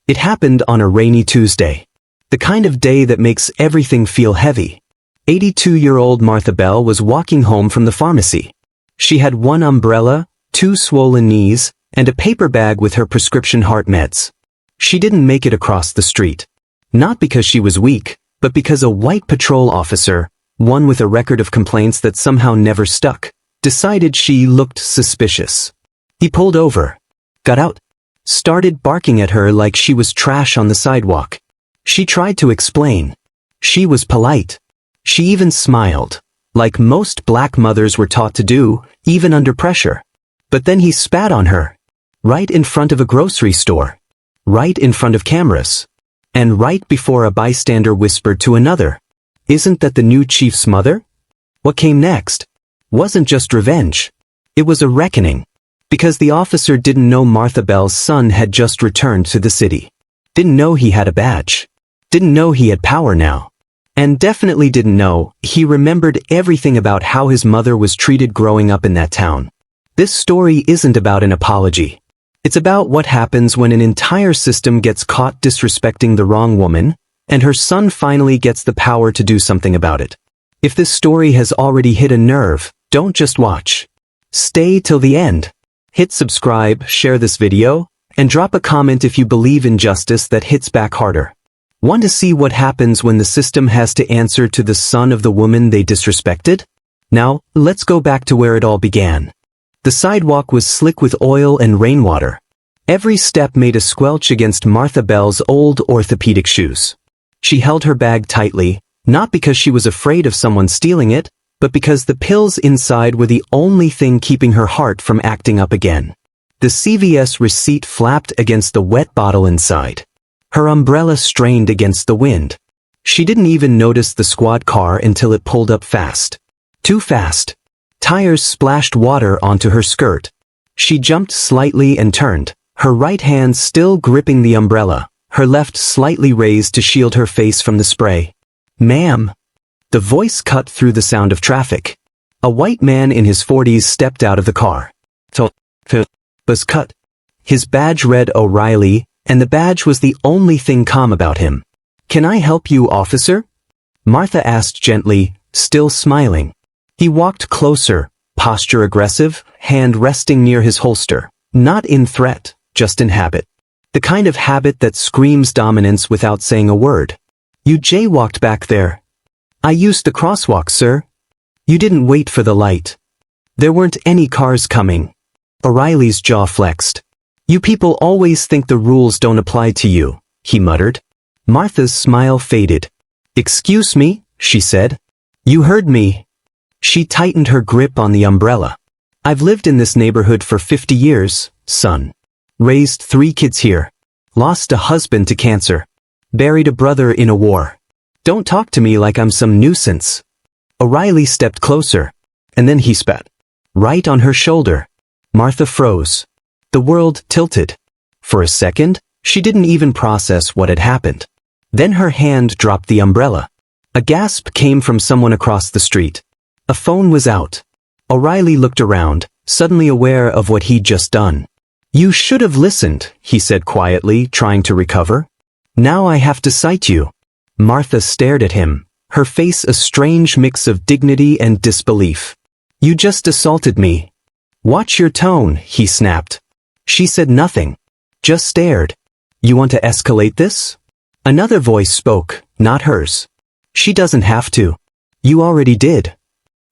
It happened on a rainy Tuesday. The kind of day that makes everything feel heavy. 82-year-old Martha Bell was walking home from the pharmacy. She had one umbrella, 2 swollen knees, and a paper bag with her prescription heart meds. She didn't make it across the street. Not because she was weak, but because a white patrol officer, one with a record of complaints that somehow never stuck, decided she looked suspicious. He pulled over, got out, started barking at her like she was trash on the sidewalk. She tried to explain. She was polite. She even smiled, like most black mothers were taught to do, even under pressure. But then he spat on her. Right in front of a grocery store. Right in front of cameras. And right before a bystander whispered to another, "Isn't that the new chief's mother?" What came next wasn't just revenge. It was a reckoning. Because the officer didn't know Martha Bell's son had just returned to the city. Didn't know he had a badge. Didn't know he had power now. And definitely didn't know he remembered everything about how his mother was treated growing up in that town. This story isn't about an apology. It's about what happens when an entire system gets caught disrespecting the wrong woman, and her son finally gets the power to do something about it. If this story has already hit a nerve, don't just watch. Stay till the end. Hit subscribe, share this video, and drop a comment if you believe in justice that hits back harder. Want to see what happens when the system has to answer to the son of the woman they disrespected? Now, let's go back to where it all began. The sidewalk was slick with oil and rainwater. Every step made a squelch against Martha Bell's old orthopedic shoes. She held her bag tightly, not because she was afraid of someone stealing it, but because the pills inside were the only thing keeping her heart from acting up again. The CVS receipt flapped against the wet bottle inside. Her umbrella strained against the wind. She didn't even notice the squad car until it pulled up fast. Too fast. Tires splashed water onto her skirt. She jumped slightly and turned, her right hand still gripping the umbrella, her left slightly raised to shield her face from the spray. "Ma'am." The voice cut through the sound of traffic. A white man in his 40s stepped out of the car. Was cut. His badge read O'Reilly, and the badge was the only thing calm about him. "Can I help you, officer?" Martha asked gently, still smiling. He walked closer, posture aggressive, hand resting near his holster. Not in threat, just in habit. The kind of habit that screams dominance without saying a word. "You jaywalked back there." "I used the crosswalk, sir." "You didn't wait for the light." "There weren't any cars coming." O'Reilly's jaw flexed. "You people always think the rules don't apply to you," he muttered. Martha's smile faded. "Excuse me," she said. "You heard me." She tightened her grip on the umbrella. "I've lived in this neighborhood for 50 years, son. Raised 3 kids here. Lost a husband to cancer. Buried a brother in a war. Don't talk to me like I'm some nuisance." O'Reilly stepped closer, and then he spat. Right on her shoulder. Martha froze. The world tilted. For a second, she didn't even process what had happened. Then her hand dropped the umbrella. A gasp came from someone across the street. A phone was out. O'Reilly looked around, suddenly aware of what he'd just done. "You should have listened," he said quietly, trying to recover. "Now I have to cite you." Martha stared at him, her face a strange mix of dignity and disbelief. "You just assaulted me." "Watch your tone," he snapped. She said nothing, just stared. "You want to escalate this?" Another voice spoke, not hers. "She doesn't have to. You already did."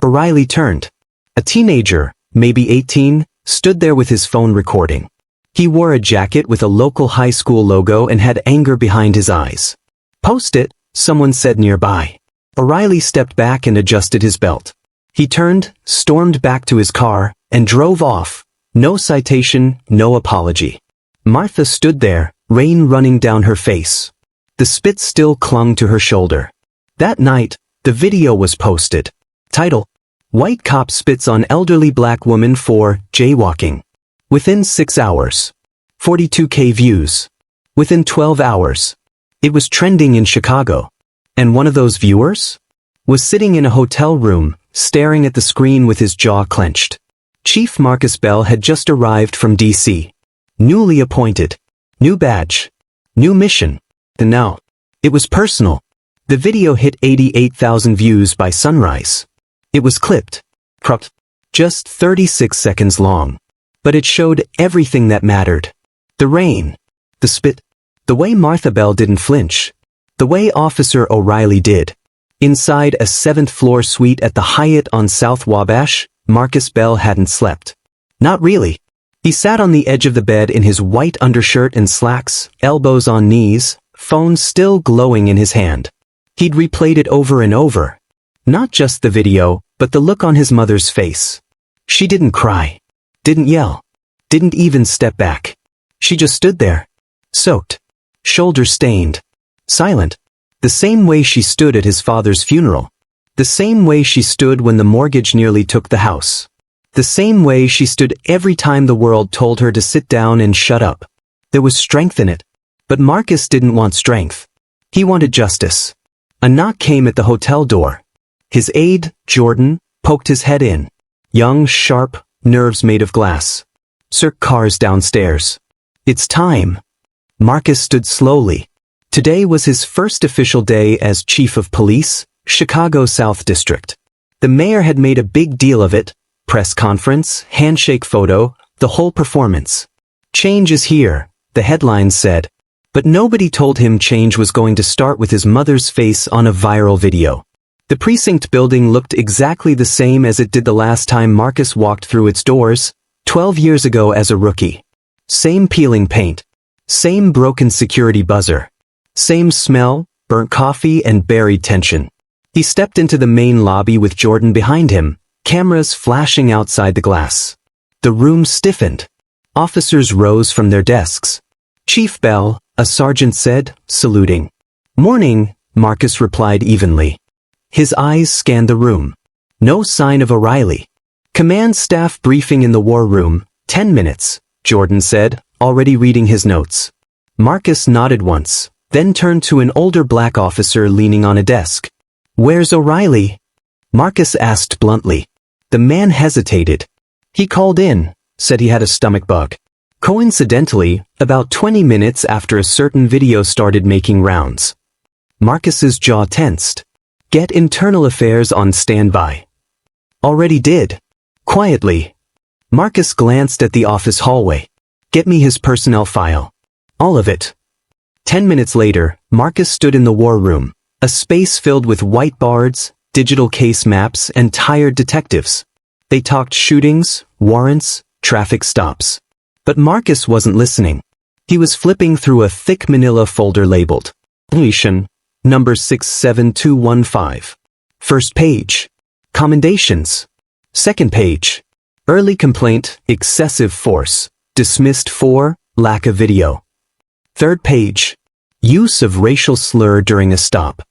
O'Reilly turned. A teenager, maybe 18, stood there with his phone recording. He wore a jacket with a local high school logo and had anger behind his eyes. "Post it," someone said nearby. O'Reilly stepped back and adjusted his belt. He turned, stormed back to his car, and drove off. No citation, no apology. Martha stood there, rain running down her face. The spit still clung to her shoulder. That night, the video was posted. Title: White Cop Spits on Elderly Black Woman for Jaywalking. Within 6 hours. 42K views. Within 12 hours. It was trending in Chicago. And one of those viewers was sitting in a hotel room, staring at the screen with his jaw clenched. Chief Marcus Bell had just arrived from D.C. Newly appointed. New badge. New mission. And now, it was personal. The video hit 88,000 views by sunrise. It was clipped, cropped, just 36 seconds long. But it showed everything that mattered. The rain, the spit, the way Martha Bell didn't flinch, the way Officer O'Reilly did. Inside a 7th-floor suite at the Hyatt on South Wabash, Marcus Bell hadn't slept. Not really. He sat on the edge of the bed in his white undershirt and slacks, elbows on knees, phone still glowing in his hand. He'd replayed it over and over. Not just the video, but the look on his mother's face. She didn't cry, didn't yell, didn't even step back. She just stood there, soaked, shoulders stained, silent, the same way she stood at his father's funeral, the same way she stood when the mortgage nearly took the house, the same way she stood every time the world told her to sit down and shut up. There was strength in it, but Marcus didn't want strength. He wanted justice. A knock came at the hotel door. His aide, Jordan, poked his head in. Young, sharp, nerves made of glass. "Sir, car's downstairs." "It's time." Marcus stood slowly. Today was his first official day as chief of police, Chicago South District. The mayor had made a big deal of it. Press conference, handshake photo, the whole performance. "Change is here," the headlines said. But nobody told him change was going to start with his mother's face on a viral video. The precinct building looked exactly the same as it did the last time Marcus walked through its doors, 12 years ago as a rookie. Same peeling paint. Same broken security buzzer. Same smell, burnt coffee and buried tension. He stepped into the main lobby with Jordan behind him, cameras flashing outside the glass. The room stiffened. Officers rose from their desks. "Chief Bell," a sergeant said, saluting. "Morning," Marcus replied evenly. His eyes scanned the room. No sign of O'Reilly. "Command staff briefing in the war room, 10 minutes, Jordan said, already reading his notes. Marcus nodded once, then turned to an older black officer leaning on a desk. "Where's O'Reilly?" Marcus asked bluntly. The man hesitated. "He called in, said he had a stomach bug." Coincidentally, about 20 minutes after a certain video started making rounds. Marcus's jaw tensed. "Get internal affairs on standby." "Already did." Quietly. Marcus glanced at the office hallway. "Get me his personnel file. All of it." 10 minutes later, Marcus stood in the war room, a space filled with whiteboards, digital case maps, and tired detectives. They talked shootings, warrants, traffic stops. But Marcus wasn't listening. He was flipping through a thick manila folder labeled Deletion, number 67215. First page. Commendations. Second page. Early complaint, excessive force. Dismissed for lack of video. Third page. Use of racial slur during a stop.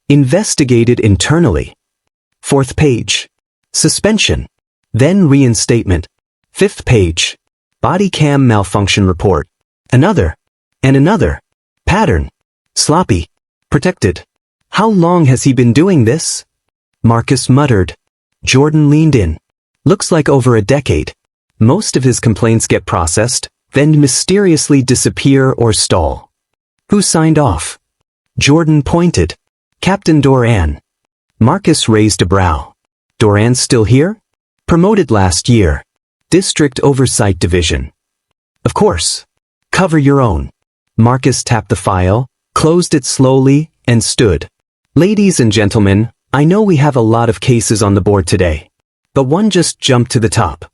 Investigated internally. Fourth page. Suspension. Then reinstatement. Fifth page. Body cam malfunction report. Another. And another. Pattern. Sloppy. Protected. How long has he been doing this? Marcus muttered. Jordan leaned in. Looks like over a decade. Most of his complaints get processed, then mysteriously disappear or stall. Who signed off? Jordan pointed. Captain Doran. Marcus raised a brow. Doran's still here? Promoted last year. District Oversight Division. Of course. Cover your own. Marcus tapped the file, closed it slowly, and stood. Ladies and gentlemen, I know we have a lot of cases on the board today. But one just jumped to the top.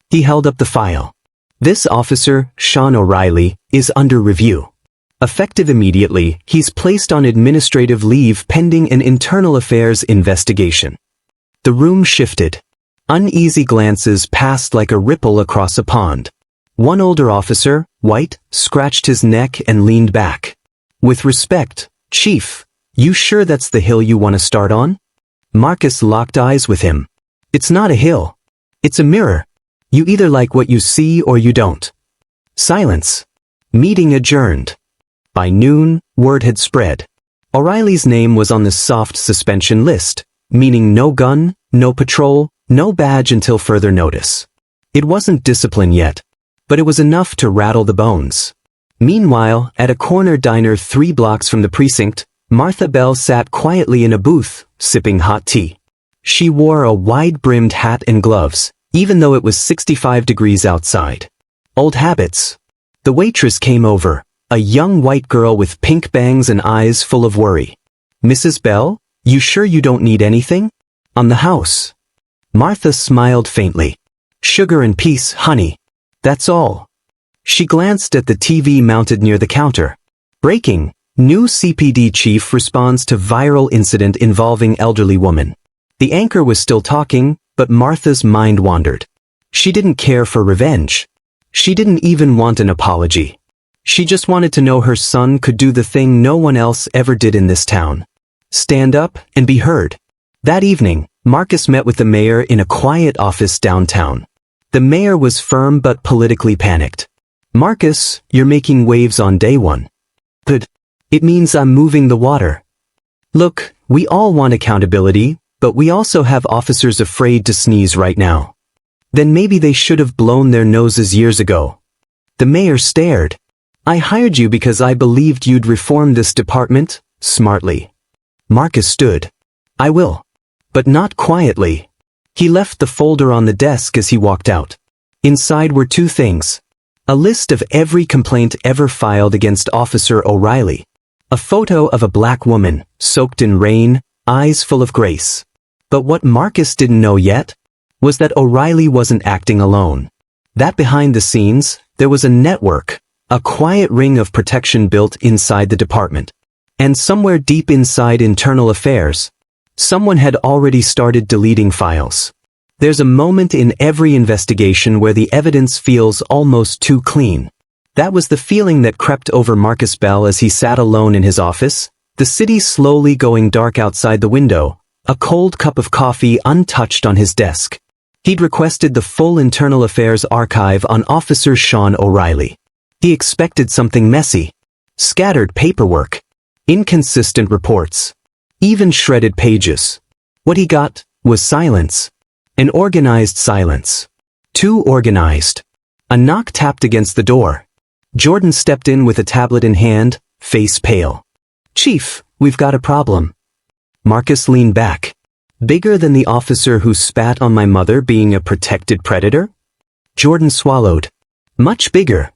He held up the file. This officer, Sean O'Reilly, is under review. Effective immediately, he's placed on administrative leave pending an internal affairs investigation. The room shifted. Uneasy glances passed like a ripple across a pond. One older officer, white, scratched his neck and leaned back. With respect, Chief, you sure that's the hill you want to start on? Marcus locked eyes with him. It's not a hill. It's a mirror. You either like what you see or you don't. Silence. Meeting adjourned. By noon, word had spread. O'Reilly's name was on the soft suspension list, meaning no gun, no patrol, no badge until further notice. It wasn't discipline yet, but it was enough to rattle the bones. Meanwhile, at a corner diner 3 blocks from the precinct, Martha Bell sat quietly in a booth, sipping hot tea. She wore a wide-brimmed hat and gloves, even though it was 65 degrees outside. Old habits. The waitress came over, a young white girl with pink bangs and eyes full of worry. "Mrs. Bell, you sure you don't need anything? On the house." Martha smiled faintly. "Sugar and peace, honey. That's all." She glanced at the TV mounted near the counter. Breaking. New CPD chief responds to viral incident involving elderly woman. The anchor was still talking, but Martha's mind wandered. She didn't care for revenge. She didn't even want an apology. She just wanted to know her son could do the thing no one else ever did in this town. Stand up and be heard. That evening, Marcus met with the mayor in a quiet office downtown. The mayor was firm but politically panicked. "Marcus, you're making waves on day one." "Good. It means I'm moving the water." "Look, we all want accountability, but we also have officers afraid to sneeze right now." "Then maybe they should have blown their noses years ago." The mayor stared. "I hired you because I believed you'd reform this department," smartly. Marcus stood. "I will. But not quietly." He left the folder on the desk as he walked out. Inside were 2 things. A list of every complaint ever filed against Officer O'Reilly. A photo of a black woman, soaked in rain, eyes full of grace. But what Marcus didn't know yet was that O'Reilly wasn't acting alone. That behind the scenes, there was a network, a quiet ring of protection built inside the department. And somewhere deep inside internal affairs, someone had already started deleting files. There's a moment in every investigation where the evidence feels almost too clean. That was the feeling that crept over Marcus Bell as he sat alone in his office, the city slowly going dark outside the window, a cold cup of coffee untouched on his desk. He'd requested the full internal affairs archive on Officer Sean O'Reilly. He expected something messy. Scattered paperwork. Inconsistent reports. Even shredded pages. What he got was silence. An organized silence. Too organized. A knock tapped against the door. Jordan stepped in with a tablet in hand, face pale. "Chief, we've got a problem." Marcus leaned back. "Bigger than the officer who spat on my mother being a protected predator?" Jordan swallowed. "Much bigger."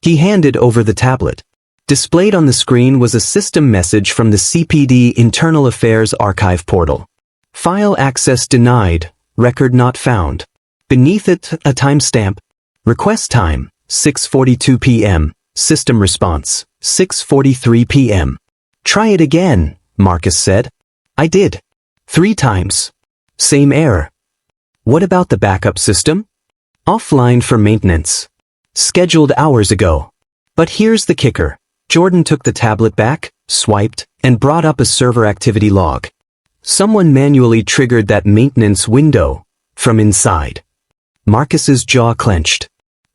He handed over the tablet. Displayed on the screen was a system message from the CPD Internal Affairs Archive portal. "File access denied. Record not found." Beneath it, a timestamp. "Request time, 6:42 p.m. System response, 6:43 p.m. "Try it again," Marcus said. "I did. 3 times. Same error." "What about the backup system?" "Offline for maintenance. Scheduled hours ago." But here's the kicker. Jordan took the tablet back, swiped, and brought up a server activity log. Someone manually triggered that maintenance window from inside. Marcus's jaw clenched.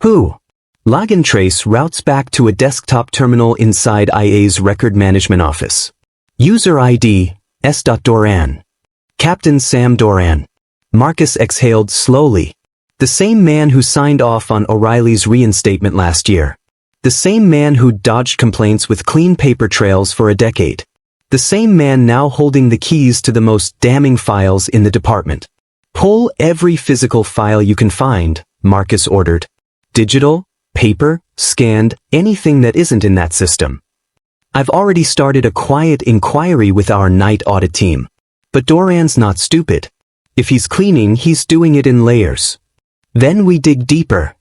Who? Login trace routes back to a desktop terminal inside IA's record management office. User ID, S. Doran. Captain Sam Doran. Marcus exhaled slowly. The same man who signed off on O'Reilly's reinstatement last year. The same man who dodged complaints with clean paper trails for a decade. The same man now holding the keys to the most damning files in the department. "Pull every physical file you can find," Marcus ordered. "Digital, paper, scanned, anything that isn't in that system." "I've already started a quiet inquiry with our night audit team. But Doran's not stupid. If he's cleaning, he's doing it in layers. Then we dig deeper."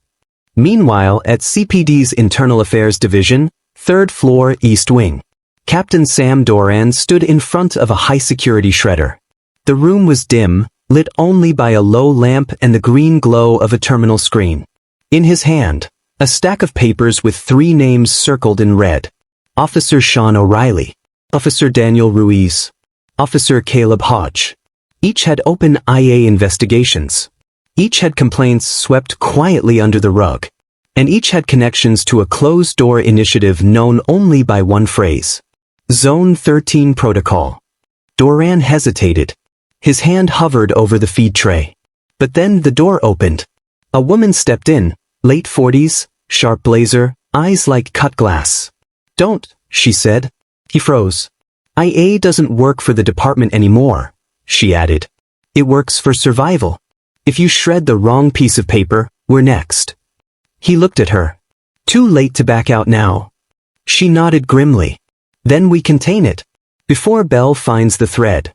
Meanwhile, at CPD's Internal Affairs Division, 3rd floor, East Wing, Captain Sam Doran stood in front of a high-security shredder. The room was dim, lit only by a low lamp and the green glow of a terminal screen. In his hand, a stack of papers with 3 names circled in red. Officer Sean O'Reilly, Officer Daniel Ruiz, Officer Caleb Hodge. Each had open IA investigations. Each had complaints swept quietly under the rug. And each had connections to a closed-door initiative known only by one phrase. Zone 13 Protocol. Doran hesitated. His hand hovered over the feed tray. But then the door opened. A woman stepped in, late 40s, sharp blazer, eyes like cut glass. "Don't," she said. He froze. "IA doesn't work for the department anymore," she added. "It works for survival. If you shred the wrong piece of paper, we're next." He looked at her. "Too late to back out now." She nodded grimly. "Then we contain it. Before Belle finds the thread."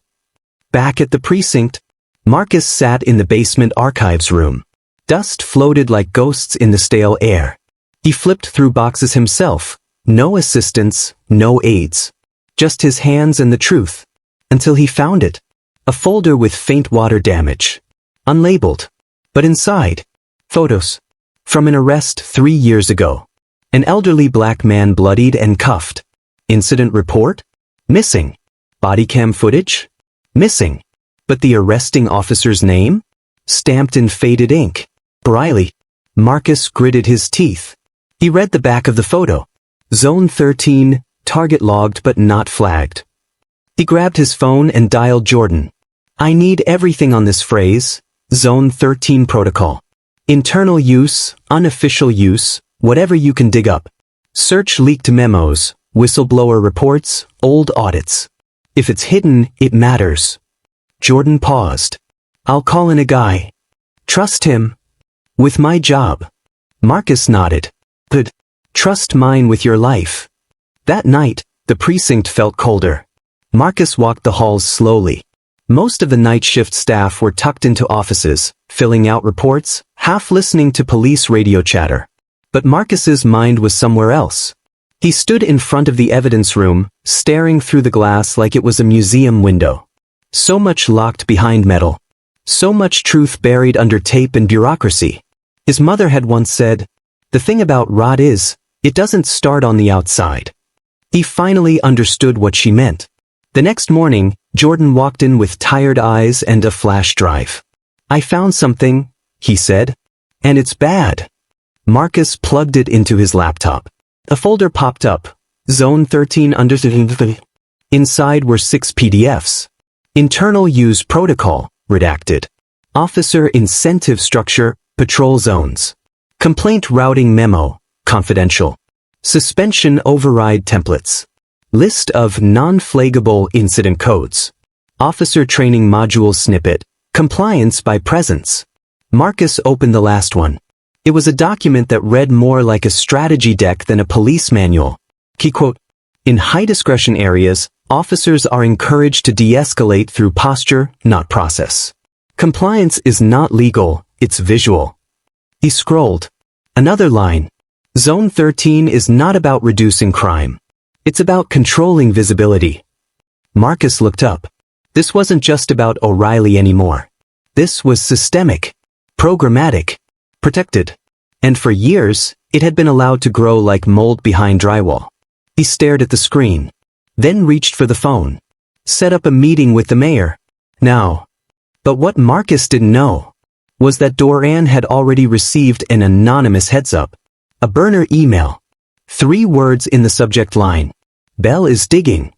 Back at the precinct, Marcus sat in the basement archives room. Dust floated like ghosts in the stale air. He flipped through boxes himself. No assistants, no aides. Just his hands and the truth. Until he found it. A folder with faint water damage. Unlabeled. But inside, photos. From an arrest 3 years ago. An elderly black man bloodied and cuffed. Incident report? Missing. Body cam footage? Missing. But the arresting officer's name? Stamped in faded ink. Briley. Marcus gritted his teeth. He read the back of the photo. Zone 13, target logged but not flagged. He grabbed his phone and dialed Jordan. "I need everything on this phrase. Zone 13 protocol. Internal use, unofficial use, whatever you can dig up. Search leaked memos, whistleblower reports, old audits. If it's hidden, it matters." Jordan paused. "I'll call in a guy. Trust him." "With my job." Marcus nodded. "Good. Trust mine with your life." That night, the precinct felt colder. Marcus walked the halls slowly. Most of the night shift staff were tucked into offices, filling out reports, half listening to police radio chatter. But Marcus's mind was somewhere else. He stood in front of the evidence room, staring through the glass like it was a museum window. So much locked behind metal. So much truth buried under tape and bureaucracy. His mother had once said, "The thing about rot is, it doesn't start on the outside." He finally understood what she meant. The next morning, Jordan walked in with tired eyes and a flash drive. "I found something," he said. "And it's bad." Marcus plugged it into his laptop. A folder popped up. Zone 13 under... Inside were 6 PDFs. Internal use protocol, redacted. Officer incentive structure, patrol zones. Complaint routing memo, confidential. Suspension override templates. List of non-flaggable incident codes. Officer training module snippet. Compliance by presence. Marcus opened the last one. It was a document that read more like a strategy deck than a police manual. Key quote, "In high-discretion areas, officers are encouraged to de-escalate through posture, not process. Compliance is not legal, it's visual." He scrolled. Another line. Zone 13 is not about reducing crime. It's about controlling visibility. Marcus looked up. This wasn't just about O'Reilly anymore. This was systemic, programmatic, protected. And for years, it had been allowed to grow like mold behind drywall. He stared at the screen, then reached for the phone. Set up a meeting with the mayor. Now. But what Marcus didn't know was that Doran had already received an anonymous heads-up. A burner email. 3 words in the subject line. Belle is digging.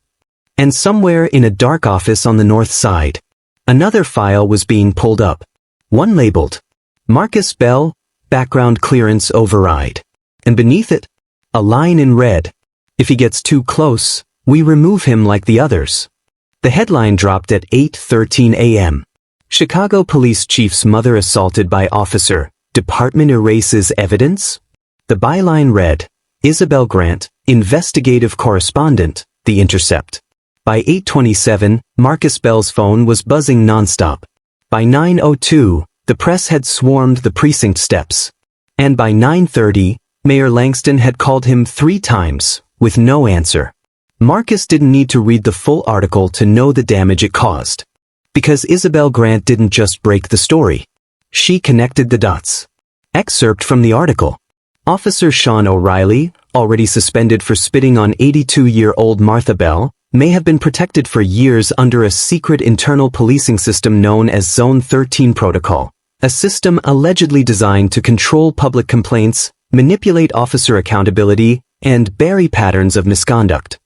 And somewhere in a dark office on the north side, another file was being pulled up. One labeled, Marcus Bell, background clearance override. And beneath it, a line in red. If he gets too close, we remove him like the others. The headline dropped at 8:13 a.m. Chicago police chief's mother assaulted by officer. Department erases evidence? The byline read, Isabel Grant, investigative correspondent, The Intercept. By 8:27, Marcus Bell's phone was buzzing nonstop. By 9:02, the press had swarmed the precinct steps. And by 9:30, Mayor Langston had called him 3 times, with no answer. Marcus didn't need to read the full article to know the damage it caused. Because Isabel Grant didn't just break the story. She connected the dots. Excerpt from the article. Officer Sean O'Reilly, already suspended for spitting on 82-year-old Martha Bell, may have been protected for years under a secret internal policing system known as Zone 13 Protocol, a system allegedly designed to control public complaints, manipulate officer accountability, and bury patterns of misconduct.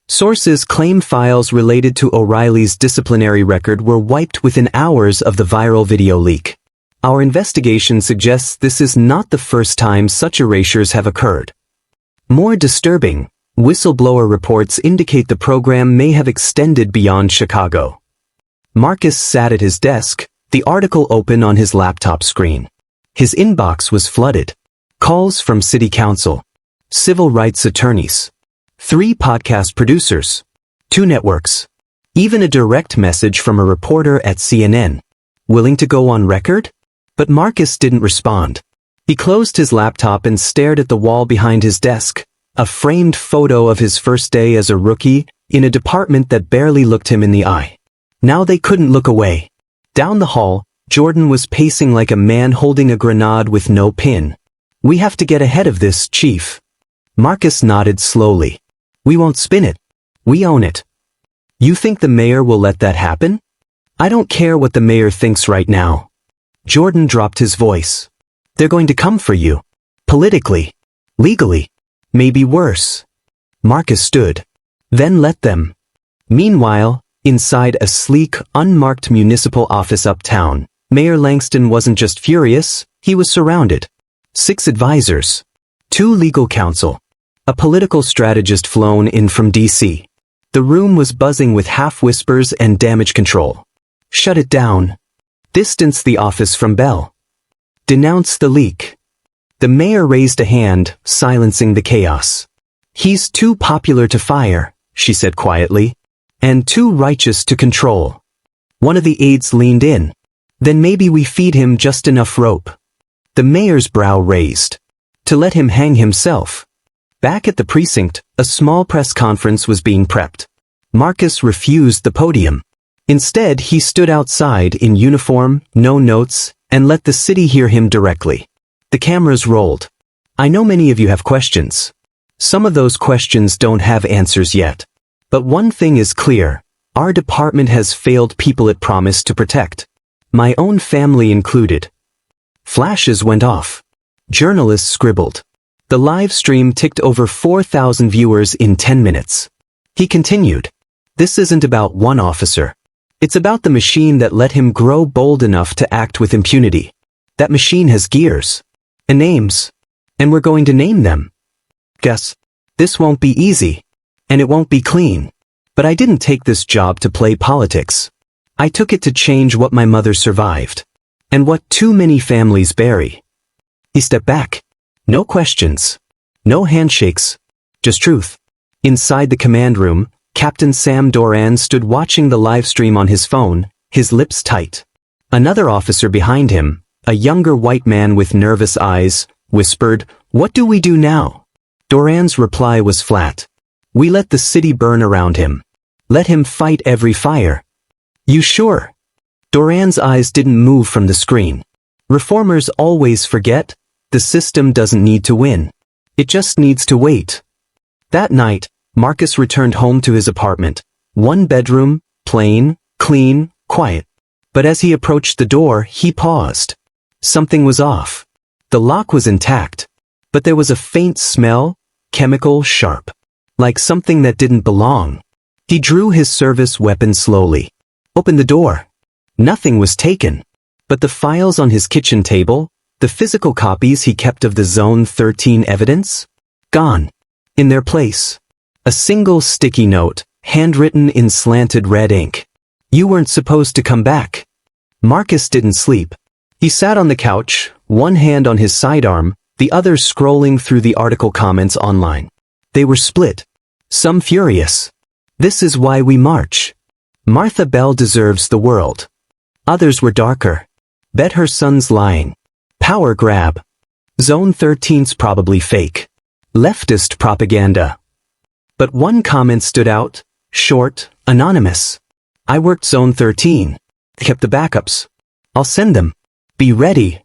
Sources claim files related to O'Reilly's disciplinary record were wiped within hours of the viral video leak. Our investigation suggests this is not the first time such erasures have occurred. More disturbing, whistleblower reports indicate the program may have extended beyond Chicago. Marcus sat at his desk, the article open on his laptop screen. His inbox was flooded. Calls from city council, civil rights attorneys, 3 podcast producers, 2 networks, even a direct message from a reporter at CNN. Willing to go on record? But Marcus didn't respond. He closed his laptop and stared at the wall behind his desk, a framed photo of his first day as a rookie in a department that barely looked him in the eye. Now they couldn't look away. Down the hall, Jordan was pacing like a man holding a grenade with no pin. "We have to get ahead of this, Chief." Marcus nodded slowly. "We won't spin it. We own it." "You think the mayor will let that happen?" "I don't care what the mayor thinks right now." Jordan dropped his voice. "They're going to come for you. Politically. Legally. Maybe worse." Marcus stood. "Then let them." Meanwhile, inside a sleek, unmarked municipal office uptown, Mayor Langston wasn't just furious, he was surrounded. 6 advisors. 2 legal counsel. A political strategist flown in from D.C. The room was buzzing with half-whispers and damage control. "Shut it down. Distance the office from Bell. Denounce the leak." The mayor raised a hand, silencing the chaos. "He's too popular to fire," she said quietly, "and too righteous to control." One of the aides leaned in. "Then maybe we feed him just enough rope." The mayor's brow raised. To let him hang himself. Back at the precinct, a small press conference was being prepped. Marcus refused the podium. Instead, he stood outside in uniform, no notes, and let the city hear him directly. The cameras rolled. "I know many of you have questions. Some of those questions don't have answers yet. But one thing is clear. Our department has failed people it promised to protect. My own family included." Flashes went off. Journalists scribbled. The live stream ticked over 4,000 viewers in 10 minutes. He continued. "This isn't about one officer. It's about the machine that let him grow bold enough to act with impunity. That machine has gears. And names. And we're going to name them. Guess. This won't be easy. And it won't be clean. But I didn't take this job to play politics. I took it to change what my mother survived. And what too many families bury." He stepped back. No questions. No handshakes. Just truth. Inside the command room, Captain Sam Doran stood watching the live stream on his phone, his lips tight. Another officer behind him, a younger white man with nervous eyes, whispered, "What do we do now?" Doran's reply was flat. "We let the city burn around him. Let him fight every fire." "You sure?" Doran's eyes didn't move from the screen. Reformers always forget. The system doesn't need to win. It just needs to wait. That night, Marcus returned home to his apartment. 1 bedroom, plain, clean, quiet. But as he approached the door, he paused. Something was off. The lock was intact. But there was a faint smell, chemical, sharp. Like something that didn't belong. He drew his service weapon slowly. Opened the door. Nothing was taken. But the files on his kitchen table, the physical copies he kept of the Zone 13 evidence? Gone. In their place. A single sticky note, handwritten in slanted red ink. "You weren't supposed to come back." Marcus didn't sleep. He sat on the couch, one hand on his sidearm, the other scrolling through the article comments online. They were split. Some furious. "This is why we march. Martha Bell deserves the world." Others were darker. "Bet her son's lying. Power grab. Zone 13's probably fake. Leftist propaganda." But one comment stood out, short, anonymous. "I worked Zone 13. Kept the backups. I'll send them. Be ready."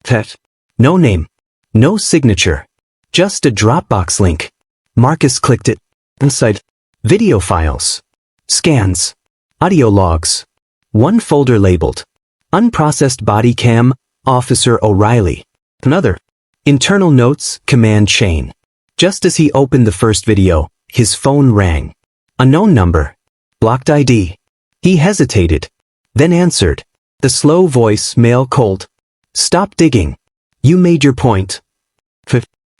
Pet. No name. No signature. Just a Dropbox link. Marcus clicked it. Inside. Video files. Scans. Audio logs. One folder labeled. Unprocessed body cam, Officer O'Reilly. Another. Internal notes, command chain. Just as he opened the first video, his phone rang. A known number. Blocked ID. He hesitated. Then answered. The slow voice, male cold. "Stop digging. You made your point."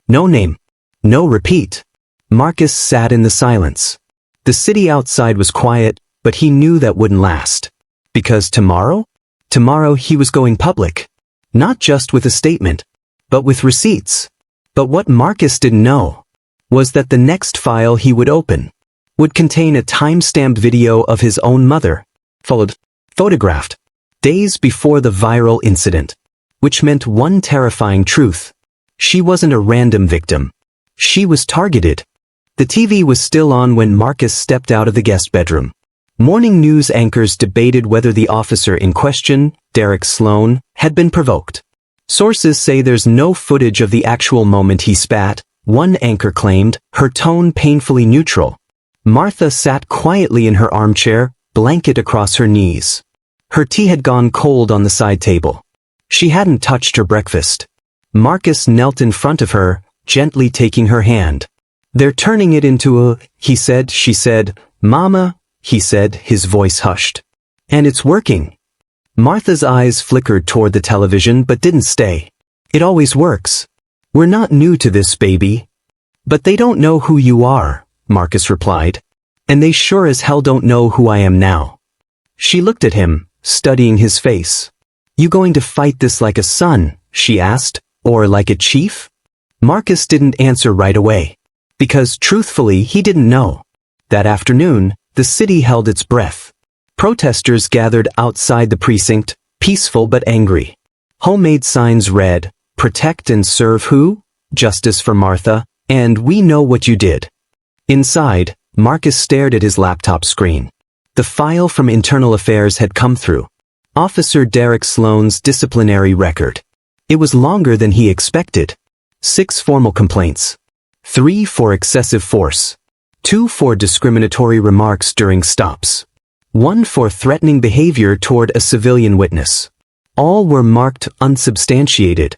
No name. No repeat. Marcus sat in the silence. The city outside was quiet, but he knew that wouldn't last. Because tomorrow? Tomorrow he was going public. Not just with a statement, but with receipts. But what Marcus didn't know was that the next file he would open would contain a time-stamped video of his own mother, photographed, days before the viral incident, which meant one terrifying truth. She wasn't a random victim. She was targeted. The TV was still on when Marcus stepped out of the guest bedroom. Morning news anchors debated whether the officer in question, Derek Sloan, had been provoked. Sources say there's no footage of the actual moment he spat. One anchor claimed, her tone painfully neutral. Martha sat quietly in her armchair, blanket across her knees. Her tea had gone cold on the side table. She hadn't touched her breakfast. Marcus knelt in front of her, gently taking her hand. They're turning it into a, he said, she said. Mama, he said, his voice hushed. And it's working. Martha's eyes flickered toward the television but didn't stay. It always works. We're not new to this, baby. But they don't know who you are, Marcus replied. And they sure as hell don't know who I am now. She looked at him, studying his face. You going to fight this like a son, she asked, or like a chief? Marcus didn't answer right away. Because truthfully he didn't know. That afternoon, the city held its breath. Protesters gathered outside the precinct, peaceful but angry. Homemade signs read, "Protect and serve who? Justice for Martha, and we know what you did." Inside, Marcus stared at his laptop screen. The file from Internal Affairs had come through. Officer Derek Sloan's disciplinary record. It was longer than he expected. 6 formal complaints. 3 for excessive force. 2 for discriminatory remarks during stops. 1 for threatening behavior toward a civilian witness. All were marked unsubstantiated.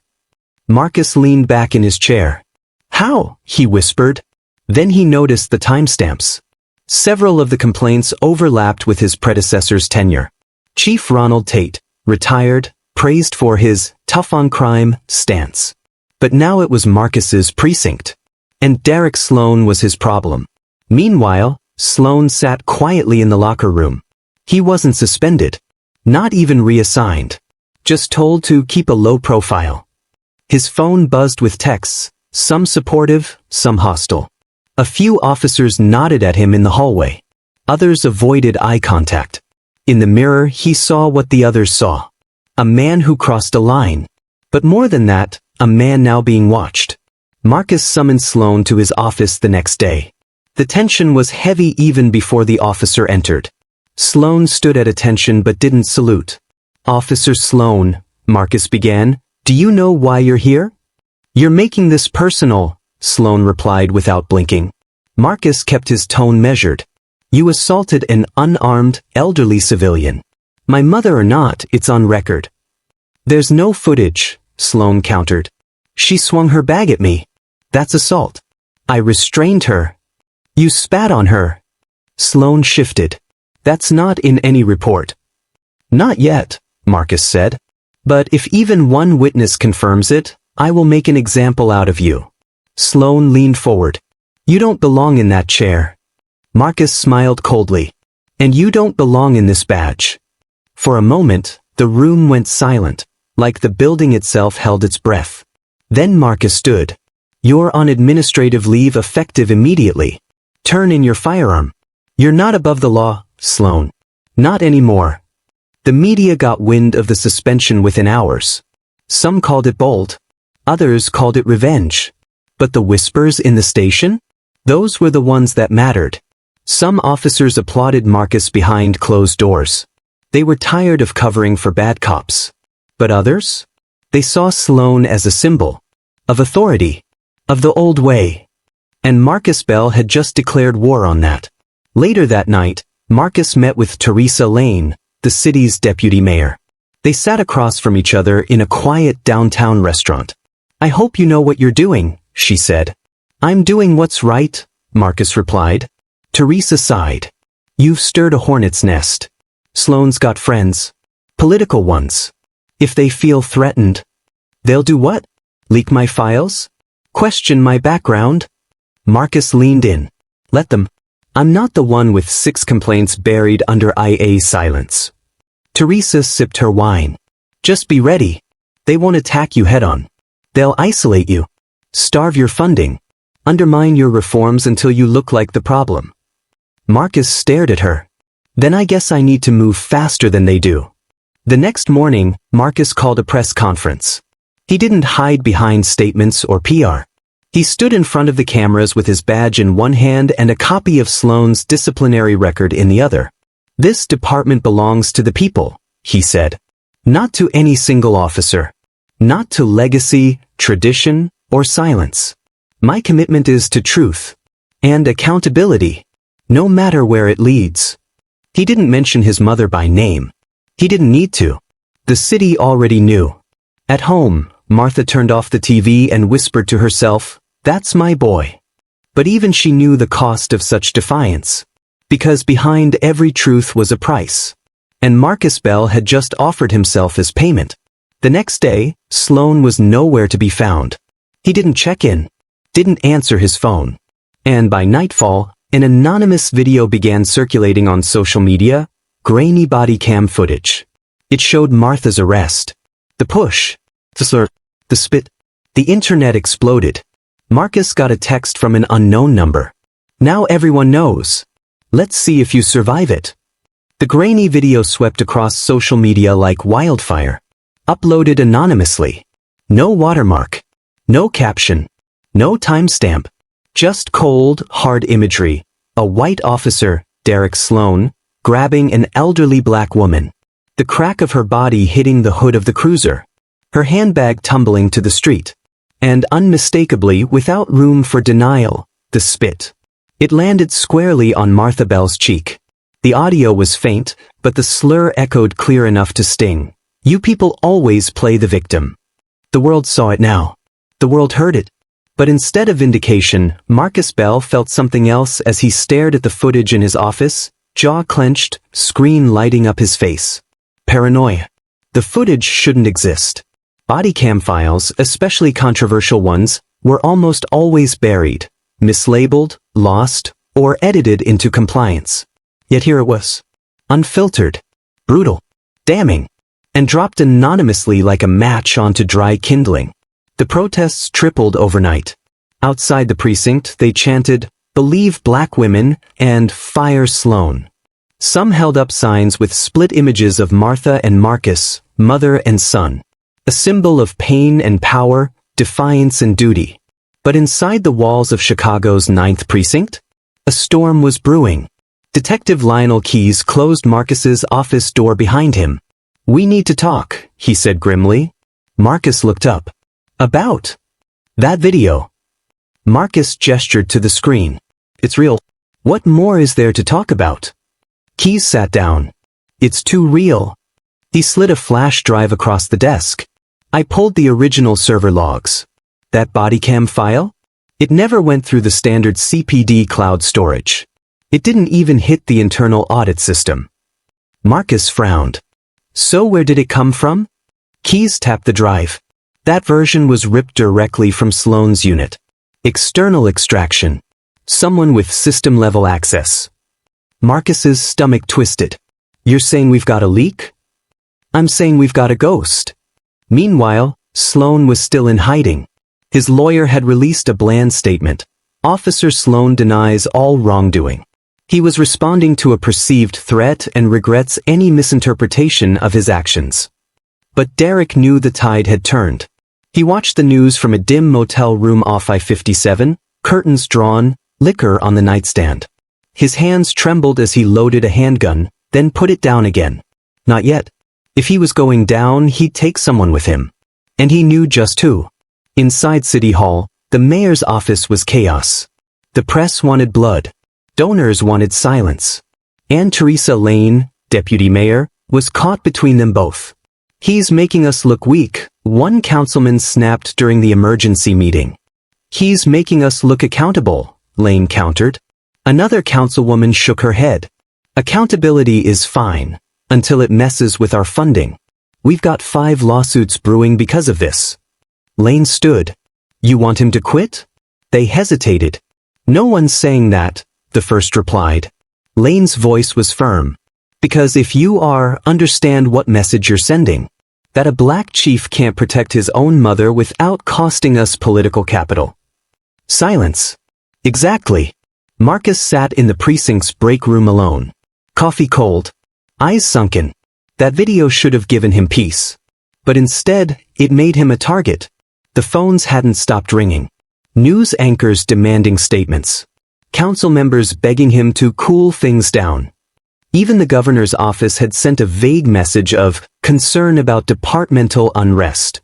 Marcus leaned back in his chair. How? He whispered. Then he noticed the timestamps. Several of the complaints overlapped with his predecessor's tenure. Chief Ronald Tate, retired, praised for his tough-on-crime stance. But now it was Marcus's precinct. And Derek Sloan was his problem. Meanwhile, Sloan sat quietly in the locker room. He wasn't suspended. Not even reassigned. Just told to keep a low profile. His phone buzzed with texts, some supportive, some hostile. A few officers nodded at him in the hallway. Others avoided eye contact. In the mirror he saw what the others saw. A man who crossed a line. But more than that, a man now being watched. Marcus summoned Sloan to his office the next day. The tension was heavy even before the officer entered. Sloan stood at attention but didn't salute. "Officer Sloan," Marcus began, "do you know why you're here?" "You're making this personal," Sloan replied without blinking. Marcus kept his tone measured. "You assaulted an unarmed, elderly civilian. My mother or not, it's on record." "There's no footage," Sloan countered. "She swung her bag at me. That's assault. I restrained her." "You spat on her." Sloan shifted. "That's not in any report." "Not yet," Marcus said. "But if even one witness confirms it, I will make an example out of you." Sloan leaned forward. "You don't belong in that chair." Marcus smiled coldly. "And you don't belong in this badge." For a moment, the room went silent, like the building itself held its breath. Then Marcus stood. "You're on administrative leave effective immediately. Turn in your firearm." "You're not above the law, Sloan." "Not anymore." The media got wind of the suspension within hours. Some called it bold. Others called it revenge. But the whispers in the station? Those were the ones that mattered. Some officers applauded Marcus behind closed doors. They were tired of covering for bad cops. But others? They saw Sloan as a symbol. Of authority. Of the old way. And Marcus Bell had just declared war on that. Later that night, Marcus met with Teresa Lane, the city's deputy mayor. They sat across from each other in a quiet downtown restaurant. "I hope you know what you're doing," she said. "I'm doing what's right," Marcus replied. Teresa sighed. "You've stirred a hornet's nest. Sloan's got friends. Political ones. If they feel threatened, they'll do what? Leak my files?" Question my background? Marcus leaned in. Let them. I'm not the one with 6 complaints buried under IA silence. Teresa sipped her wine. Just be ready. They won't attack you head-on. They'll isolate you. Starve your funding. Undermine your reforms until you look like the problem. Marcus stared at her. Then I guess I need to move faster than they do. The next morning, Marcus called a press conference. He didn't hide behind statements or PR. He stood in front of the cameras with his badge in one hand and a copy of Sloan's disciplinary record in the other. This department belongs to the people, he said. Not to any single officer. Not to legacy, tradition, or silence. My commitment is to truth. And accountability. No matter where it leads. He didn't mention his mother by name. He didn't need to. The city already knew. At home, Martha turned off the TV and whispered to herself, "That's my boy." But even she knew the cost of such defiance. Because behind every truth was a price. And Marcus Bell had just offered himself as payment. The next day, Sloan was nowhere to be found. He didn't check in. Didn't answer his phone. And by nightfall, an anonymous video began circulating on social media, grainy body cam footage. It showed Martha's arrest. The push. The slur. The spit. The internet exploded. Marcus got a text from an unknown number. Now everyone knows. Let's see if you survive it. The grainy video swept across social media like wildfire. Uploaded anonymously. No watermark. No caption. No timestamp. Just cold, hard imagery. A white officer, Derek Sloan, grabbing an elderly black woman. The crack of her body hitting the hood of the cruiser. Her handbag tumbling to the street. And unmistakably, without room for denial, the spit. It landed squarely on Martha Bell's cheek. The audio was faint, but the slur echoed clear enough to sting. You people always play the victim. The world saw it now. The world heard it. But instead of vindication, Marcus Bell felt something else as he stared at the footage in his office, jaw clenched, screen lighting up his face. Paranoia. The footage shouldn't exist. Bodycam files, especially controversial ones, were almost always buried, mislabeled, lost, or edited into compliance. Yet here it was. Unfiltered. Brutal. Damning. And dropped anonymously like a match onto dry kindling. The protests tripled overnight. Outside the precinct, they chanted, "Believe black women," and "Fire Sloan." Some held up signs with split images of Martha and Marcus, mother and son. A symbol of pain and power, defiance and duty. But inside the walls of Chicago's 9th Precinct, a storm was brewing. Detective Lionel Keyes closed Marcus's office door behind him. "We need to talk," he said grimly. Marcus looked up. "About?" "That video." Marcus gestured to the screen. "It's real. What more is there to talk about?" Keyes sat down. "It's too real." He slid a flash drive across the desk. "I pulled the original server logs. That bodycam file? It never went through the standard CPD cloud storage. It didn't even hit the internal audit system." Marcus frowned. "So where did it come from?" Keyes tapped the drive. That version was ripped directly from Sloan's unit. External extraction. Someone with system-level access. Marcus's stomach twisted. "You're saying we've got a leak?" "I'm saying we've got a ghost." Meanwhile, Sloan was still in hiding. His lawyer had released a bland statement. Officer Sloan denies all wrongdoing. He was responding to a perceived threat and regrets any misinterpretation of his actions. But Derek knew the tide had turned. He watched the news from a dim motel room off I-57, curtains drawn, liquor on the nightstand. His hands trembled as he loaded a handgun, then put it down again. Not yet. If he was going down, he'd take someone with him. And he knew just who. Inside City Hall, the mayor's office was chaos. The press wanted blood. Donors wanted silence. And Teresa Lane, deputy mayor, was caught between them both. "He's making us look weak," one councilman snapped during the emergency meeting. "He's making us look accountable," Lane countered. Another councilwoman shook her head. "Accountability is fine, until it messes with our funding. We've got 5 lawsuits brewing because of this." Lane stood. You want him to quit? They hesitated. No one's saying that, the first replied. Lane's voice was firm. Because if you understand what message you're sending. That a black chief can't protect his own mother without costing us political capital. Silence. Exactly. Marcus sat in the precinct's break room alone. Coffee cold. Eyes sunken. That video should have given him peace. But instead, it made him a target. The phones hadn't stopped ringing. News anchors demanding statements. Council members begging him to cool things down. Even the governor's office had sent a vague message of concern about departmental unrest.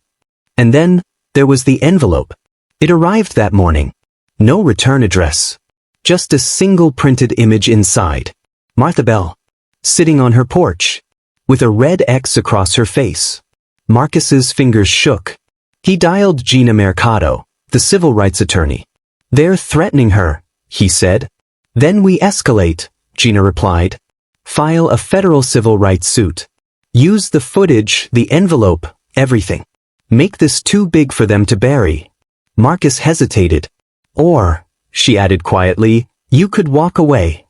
And then, there was the envelope. It arrived that morning. No return address. Just a single printed image inside. Martha Bell. Sitting on her porch. With a red X across her face. Marcus's fingers shook. He dialed Gina Mercado, the civil rights attorney. They're threatening her, he said. Then we escalate, Gina replied. File a federal civil rights suit. Use the footage, the envelope, everything. Make this too big for them to bury. Marcus hesitated. Or, she added quietly, you could walk away.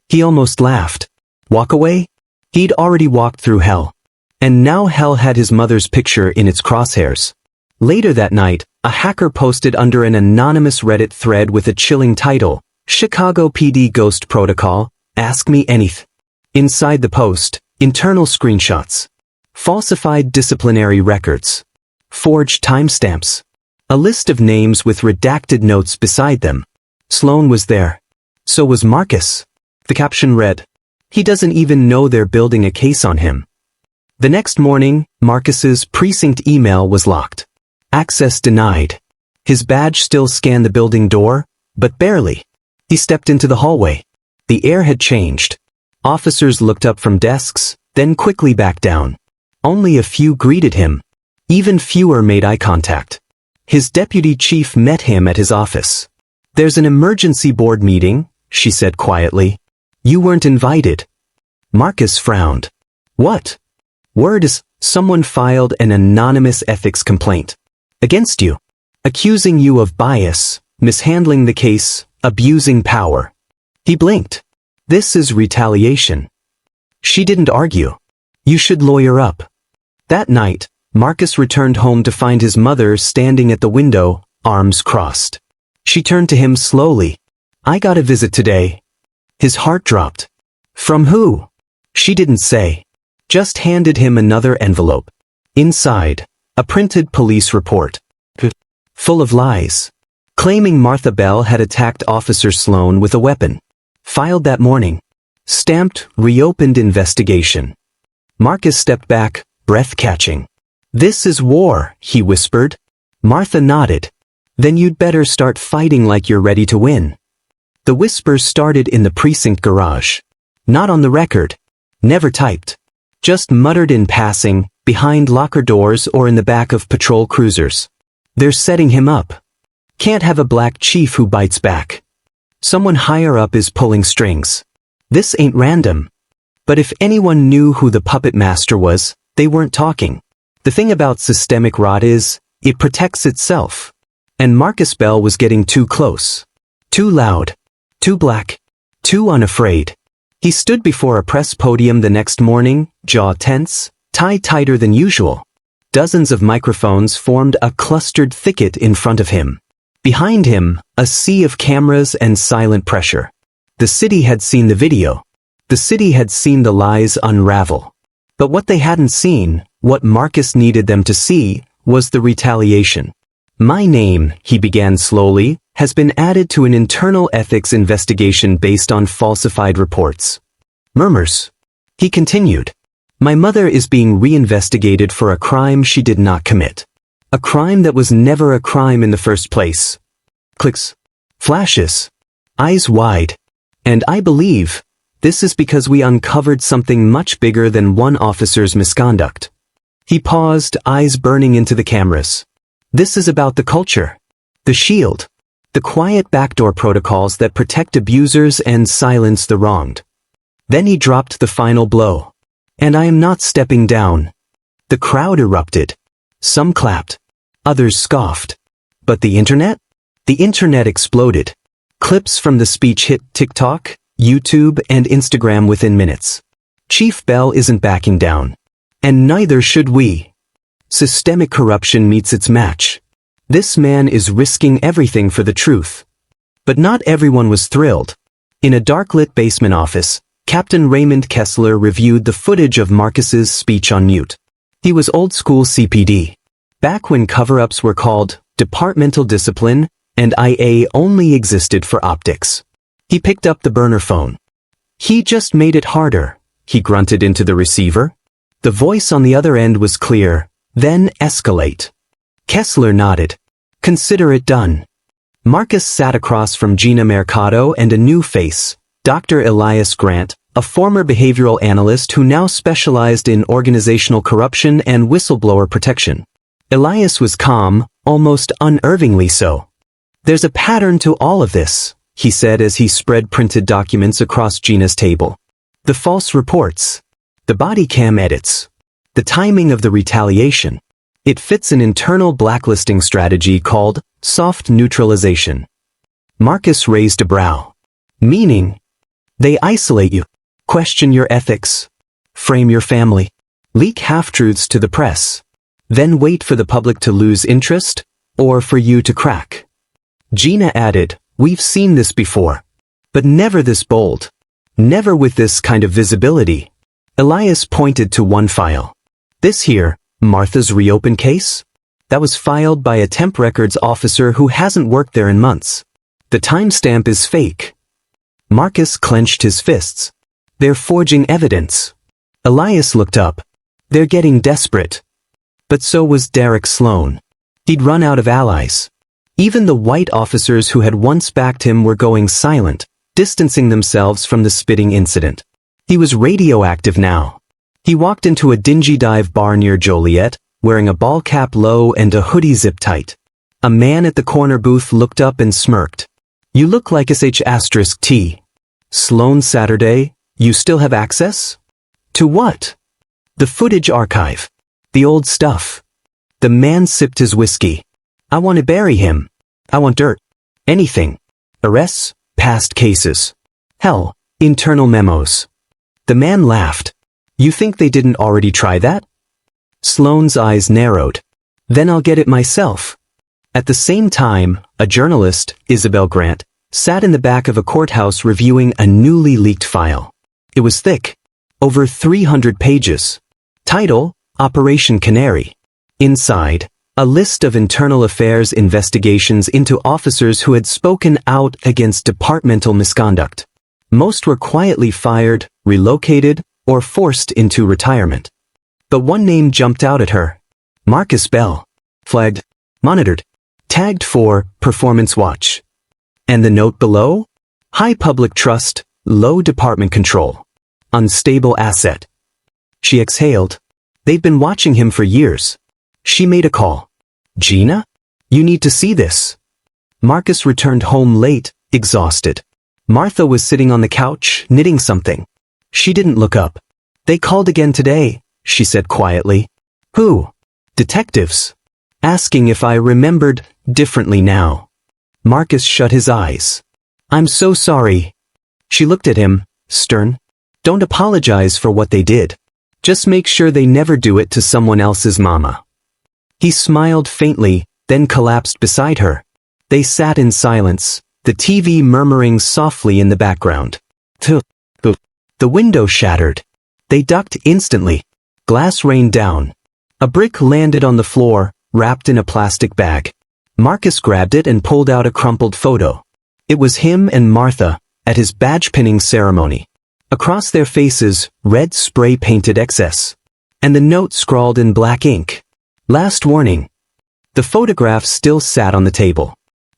He almost laughed. Walk away? He'd already walked through hell. And now hell had his mother's picture in its crosshairs. Later that night, a hacker posted under an anonymous Reddit thread with a chilling title, Chicago PD Ghost Protocol, Ask Me Anything. Inside the post, internal screenshots. Falsified disciplinary records. Forged timestamps. A list of names with redacted notes beside them. Sloan was there. So was Marcus. The caption read, He doesn't even know they're building a case on him. The next morning, Marcus's precinct email was locked. Access denied. His badge still scanned the building door, but barely. He stepped into the hallway. The air had changed. Officers looked up from desks, then quickly back down. Only a few greeted him. Even fewer made eye contact. His deputy chief met him at his office. There's an emergency board meeting, she said quietly. You weren't invited. Marcus frowned. What? Word is, someone filed an anonymous ethics complaint. Against you. Accusing you of bias, mishandling the case, abusing power. He blinked. This is retaliation. She didn't argue. You should lawyer up. That night, Marcus returned home to find his mother standing at the window, arms crossed. She turned to him slowly. I got a visit today. His heart dropped. From who? She didn't say. Just handed him another envelope. Inside, a printed police report. Full of lies. Claiming Martha Bell had attacked Officer Sloan with a weapon. Filed that morning. Stamped, reopened investigation. Marcus stepped back, breath catching. This is war, he whispered. Martha nodded. Then you'd better start fighting like you're ready to win. The whisper started in the precinct garage. Not on the record. Never typed. Just muttered in passing, behind locker doors or in the back of patrol cruisers. They're setting him up. Can't have a black chief who bites back. Someone higher up is pulling strings. This ain't random. But if anyone knew who the puppet master was, they weren't talking. The thing about systemic rot is, it protects itself. And Marcus Bell was getting too close. Too loud. Too black. Too unafraid. He stood before a press podium the next morning, jaw tense, tie tighter than usual. Dozens of microphones formed a clustered thicket in front of him. Behind him, a sea of cameras and silent pressure. The city had seen the video. The city had seen the lies unravel. But what they hadn't seen, what Marcus needed them to see, was the retaliation. My name, he began slowly, has been added to an internal ethics investigation based on falsified reports. Murmurs. He continued. My mother is being reinvestigated for a crime she did not commit. A crime that was never a crime in the first place. Clicks. Flashes. Eyes wide. And I believe, this is because we uncovered something much bigger than one officer's misconduct. He paused, eyes burning into the cameras. This is about the culture. The shield. The quiet backdoor protocols that protect abusers and silence the wronged. Then he dropped the final blow. And I am not stepping down. The crowd erupted. Some clapped. Others scoffed. But the internet? The internet exploded. Clips from the speech hit TikTok, YouTube, and Instagram within minutes. Chief Bell isn't backing down. And neither should we. Systemic corruption meets its match. This man is risking everything for the truth. But not everyone was thrilled. In a dark-lit basement office, Captain Raymond Kessler reviewed the footage of Marcus's speech on mute. He was old-school CPD. Back when cover-ups were called departmental discipline, and IA only existed for optics. He picked up the burner phone. "He just made it harder," he grunted into the receiver. The voice on the other end was clear. "Then escalate." Kessler nodded. "Consider it done." Marcus sat across from Gina Mercado and a new face, Dr. Elias Grant, a former behavioral analyst who now specialized in organizational corruption and whistleblower protection. Elias was calm, almost unnervingly so. "There's a pattern to all of this," he said as he spread printed documents across Gina's table. "The false reports. The body cam edits. The timing of the retaliation. It fits an internal blacklisting strategy called soft neutralization." Marcus raised a brow. "Meaning? They isolate you, question your ethics, frame your family, leak half-truths to the press, then wait for the public to lose interest, or for you to crack." Gina added, "We've seen this before. But never this bold. Never with this kind of visibility." Elias pointed to one file. "This here, Martha's reopen case? That was filed by a temp records officer who hasn't worked there in months. The timestamp is fake." Marcus clenched his fists. "They're forging evidence." Elias looked up. "They're getting desperate." But so was Derek Sloan. He'd run out of allies. Even the white officers who had once backed him were going silent, distancing themselves from the spitting incident. He was radioactive now. He walked into a dingy dive bar near Joliet, wearing a ball cap low and a hoodie zip tight. A man at the corner booth looked up and smirked. "You look like sh*T. Sloan Saturday, you still have access?" "To what?" "The footage archive. The old stuff." The man sipped his whiskey. "I want to bury him. I want dirt. Anything. Arrests, past cases. Hell, internal memos." The man laughed. "You think they didn't already try that?" Sloan's eyes narrowed. "Then I'll get it myself." At the same time, a journalist, Isabel Grant, sat in the back of a courthouse reviewing a newly leaked file. It was thick. Over 300 pages. Title, Operation Canary. Inside, a list of internal affairs investigations into officers who had spoken out against departmental misconduct. Most were quietly fired, relocated, or forced into retirement. But one name jumped out at her. Marcus Bell. Flagged, monitored, tagged for performance watch. And the note below? High public trust, low department control. Unstable asset. She exhaled. They've been watching him for years. She made a call. "Gina? You need to see this." Marcus returned home late, exhausted. Martha was sitting on the couch, knitting something. She didn't look up. "They called again today," she said quietly. "Who?" "Detectives. Asking if I remembered differently now." Marcus shut his eyes. "I'm so sorry." She looked at him, stern. "Don't apologize for what they did. Just make sure they never do it to someone else's mama." He smiled faintly, then collapsed beside her. They sat in silence, the TV murmuring softly in the background. The window shattered. They ducked instantly. Glass rained down. A brick landed on the floor, wrapped in a plastic bag. Marcus grabbed it and pulled out a crumpled photo. It was him and Martha, at his badge-pinning ceremony. Across their faces, red spray-painted XS. And the note scrawled in black ink. "Last warning." The photograph still sat on the table.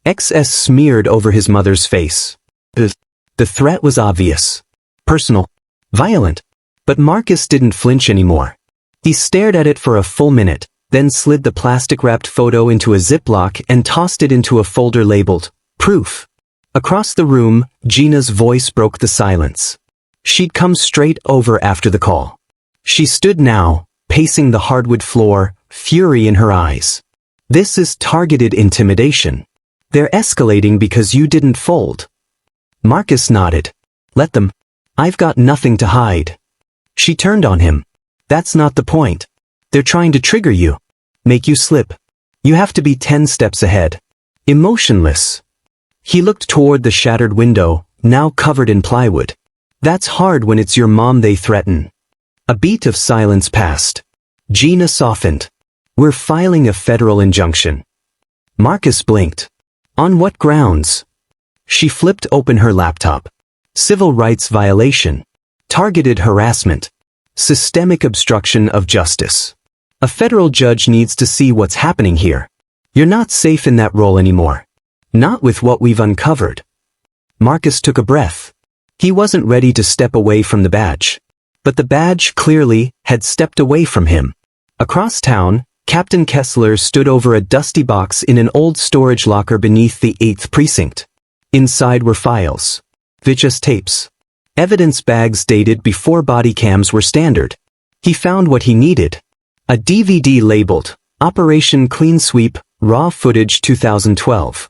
XS smeared over his mother's face. The threat was obvious. Personal. Violent. But Marcus didn't flinch anymore. He stared at it for a full minute, then slid the plastic-wrapped photo into a Ziploc and tossed it into a folder labeled, "Proof." Across the room, Gina's voice broke the silence. She'd come straight over after the call. She stood now, pacing the hardwood floor, fury in her eyes. This is targeted intimidation. They're escalating because you didn't fold. Marcus nodded. Let them. I've got nothing to hide. She turned on him. That's not the point. They're trying to trigger you. Make you slip. You have to be 10 steps ahead. Emotionless. He looked toward the shattered window, now covered in plywood. That's hard when it's your mom they threaten. A beat of silence passed. Gina softened. We're filing a federal injunction. Marcus blinked. On what grounds? She flipped open her laptop. Civil rights violation. Targeted harassment. Systemic obstruction of justice. A federal judge needs to see what's happening here. You're not safe in that role anymore. Not with what we've uncovered. Marcus took a breath. He wasn't ready to step away from the badge. But the badge, clearly, had stepped away from him. Across town, Captain Kessler stood over a dusty box in an old storage locker beneath the 8th precinct. Inside were files. VHS tapes. Evidence bags dated before body cams were standard. He found what he needed. A DVD labeled, Operation Clean Sweep, Raw Footage 2012.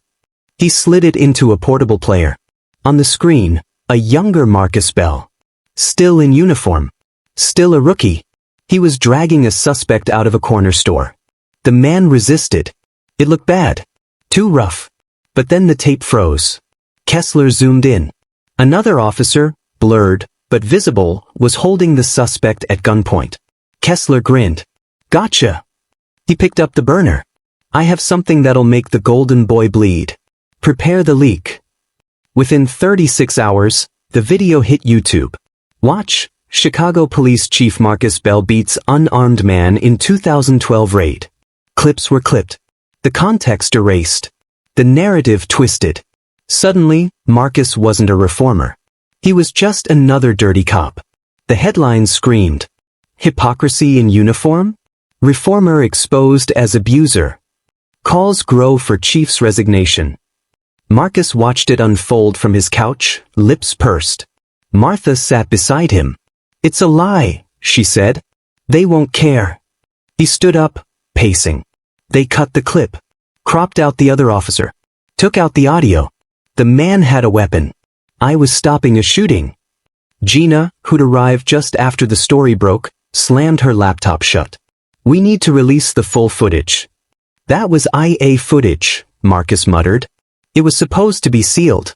He slid it into a portable player. On the screen, a younger Marcus Bell. Still in uniform. Still a rookie. He was dragging a suspect out of a corner store. The man resisted. It looked bad. Too rough. But then the tape froze. Kessler zoomed in. Another officer, blurred, but visible, was holding the suspect at gunpoint. Kessler grinned. Gotcha. He picked up the burner. I have something that'll make the golden boy bleed. Prepare the leak. Within 36 hours, the video hit YouTube. Watch, Chicago Police Chief Marcus Bell beats unarmed man in 2012 raid. Clips were clipped. The context erased. The narrative twisted. Suddenly, Marcus wasn't a reformer. He was just another dirty cop. The headlines screamed. Hypocrisy in uniform? Reformer exposed as abuser. Calls grow for chief's resignation. Marcus watched it unfold from his couch, lips pursed. Martha sat beside him. It's a lie, she said. They won't care. He stood up, pacing. They cut the clip. Cropped out the other officer. Took out the audio. The man had a weapon. I was stopping a shooting. Gina, who'd arrived just after the story broke, slammed her laptop shut. We need to release the full footage. That was IA footage, Marcus muttered. It was supposed to be sealed.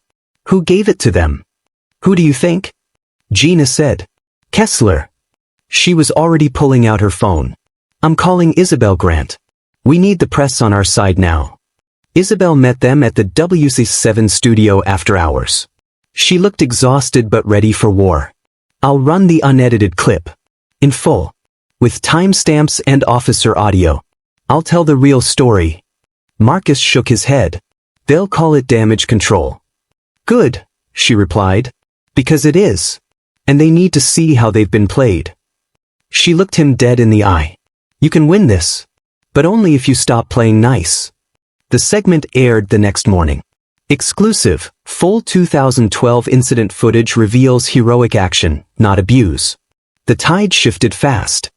Who gave it to them? Who do you think? Gina said. Kessler. She was already pulling out her phone. I'm calling Isabel Grant. We need the press on our side now. Isabel met them at the WC7 studio after hours. She looked exhausted but ready for war. I'll run the unedited clip. In full. With timestamps and officer audio. I'll tell the real story. Marcus shook his head. They'll call it damage control. Good, she replied. Because it is. And they need to see how they've been played. She looked him dead in the eye. You can win this. But only if you stop playing nice. The segment aired the next morning. Exclusive, full 2012 incident footage reveals heroic action, not abuse. The tide shifted fast.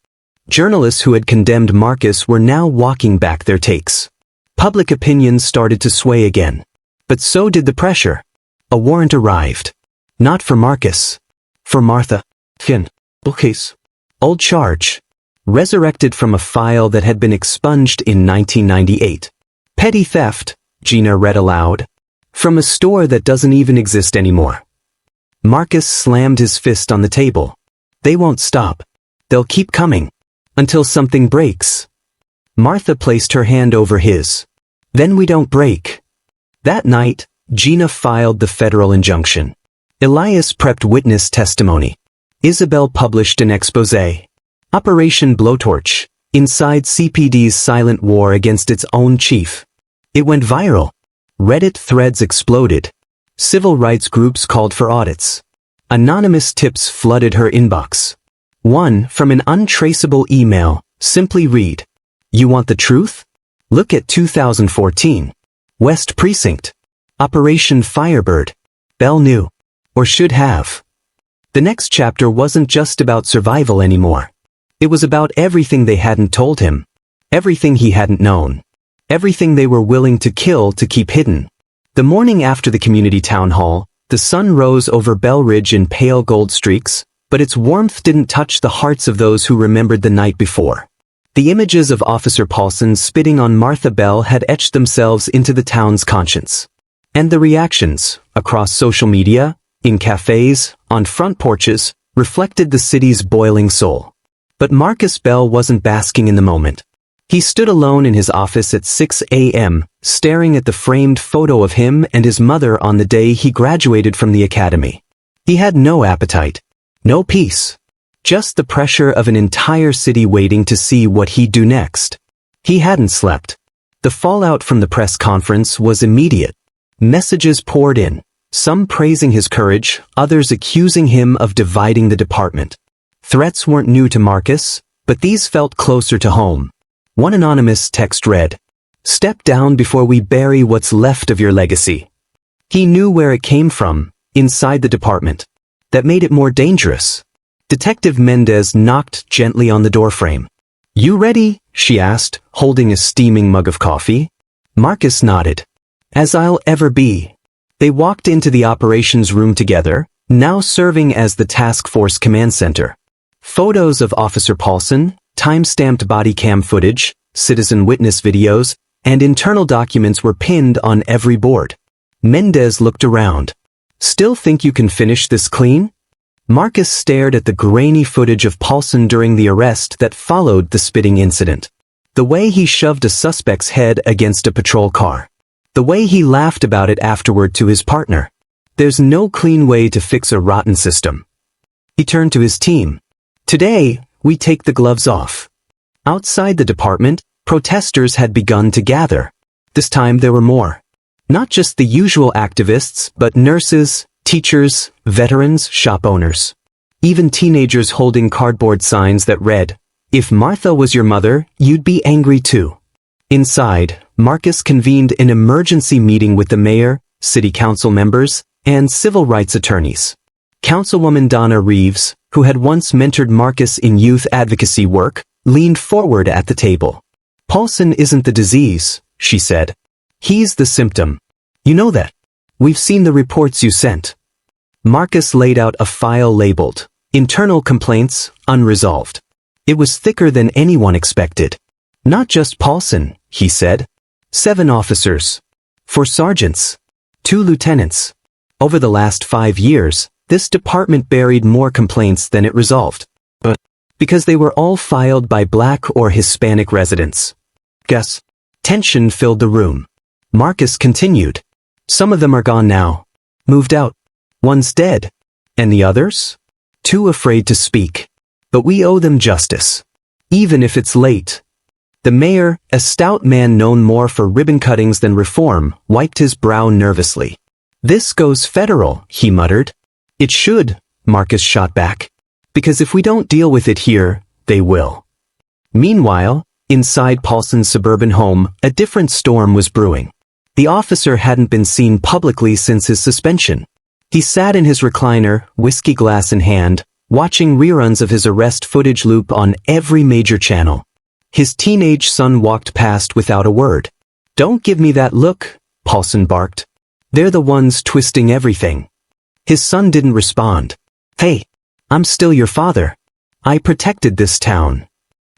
Journalists who had condemned Marcus were now walking back their takes. Public opinion started to sway again. But so did the pressure. A warrant arrived. Not for Marcus. For Martha. Finn. Case. Old charge. Resurrected from a file that had been expunged in 1998. Petty theft, Gina read aloud. From a store that doesn't even exist anymore. Marcus slammed his fist on the table. They won't stop. They'll keep coming. Until something breaks. Martha placed her hand over his. Then we don't break. That night, Gina filed the federal injunction. Elias prepped witness testimony. Isabel published an exposé. Operation Blowtorch, inside CPD's silent war against its own chief. It went viral. Reddit threads exploded. Civil rights groups called for audits. Anonymous tips flooded her inbox. One, from an untraceable email, simply read, You want the truth? Look at 2014. West Precinct. Operation Firebird. Bell knew. Or should have. The next chapter wasn't just about survival anymore. It was about everything they hadn't told him. Everything he hadn't known. everything they were willing to kill to keep hidden. The morning after the community town hall, the sun rose over Bell Ridge in pale gold streaks, but its warmth didn't touch the hearts of those who remembered the night before. The images of Officer Paulson spitting on Martha Bell had etched themselves into the town's conscience. And the reactions, across social media, in cafes, on front porches, reflected the city's boiling soul. But Marcus Bell wasn't basking in the moment. He stood alone in his office at 6 a.m., staring at the framed photo of him and his mother on the day he graduated from the academy. He had no appetite, no peace, just the pressure of an entire city waiting to see what he'd do next. He hadn't slept. The fallout from the press conference was immediate. Messages poured in, some praising his courage, others accusing him of dividing the department. Threats weren't new to Marcus, but these felt closer to home. One anonymous text read, "Step down before we bury what's left of your legacy." He knew where it came from, inside the department. That made it more dangerous. Detective Mendez knocked gently on the doorframe. "You ready?" she asked, holding a steaming mug of coffee. Marcus nodded. "As I'll ever be." They walked into the operations room together, now serving as the task force command center. Photos of Officer Paulson, time-stamped body cam footage, citizen witness videos, and internal documents were pinned on every board. Mendez looked around. "Still think you can finish this clean?" Marcus stared at the grainy footage of Paulson during the arrest that followed the spitting incident. The way he shoved a suspect's head against a patrol car. The way he laughed about it afterward to his partner. There's no clean way to fix a rotten system. He turned to his team. "Today, we take the gloves off." Outside the department, protesters had begun to gather. This time there were more. Not just the usual activists, but nurses, teachers, veterans, shop owners. Even teenagers holding cardboard signs that read, "If Martha was your mother, you'd be angry too." Inside, Marcus convened an emergency meeting with the mayor, city council members, and civil rights attorneys. Councilwoman Donna Reeves, who had once mentored Marcus in youth advocacy work, leaned forward at the table. "Paulson isn't the disease," she said. "He's the symptom. You know that. We've seen the reports you sent." Marcus laid out a file labeled, "Internal Complaints, Unresolved." It was thicker than anyone expected. "Not just Paulson," he said. 7 officers. 4 sergeants. 2 lieutenants. Over the last 5 years, this department buried more complaints than it resolved. But because they were all filed by Black or Hispanic residents. Guess. Tension filled the room. Marcus continued. "Some of them are gone now. Moved out. One's dead. And the others? Too afraid to speak. But we owe them justice. Even if it's late." The mayor, a stout man known more for ribbon cuttings than reform, wiped his brow nervously. "This goes federal," he muttered. "It should," Marcus shot back. "Because if we don't deal with it here, they will." Meanwhile, inside Paulson's suburban home, a different storm was brewing. The officer hadn't been seen publicly since his suspension. He sat in his recliner, whiskey glass in hand, watching reruns of his arrest footage loop on every major channel. His teenage son walked past without a word. "Don't give me that look," Paulson barked. "They're the ones twisting everything." His son didn't respond. "Hey, I'm still your father. I protected this town."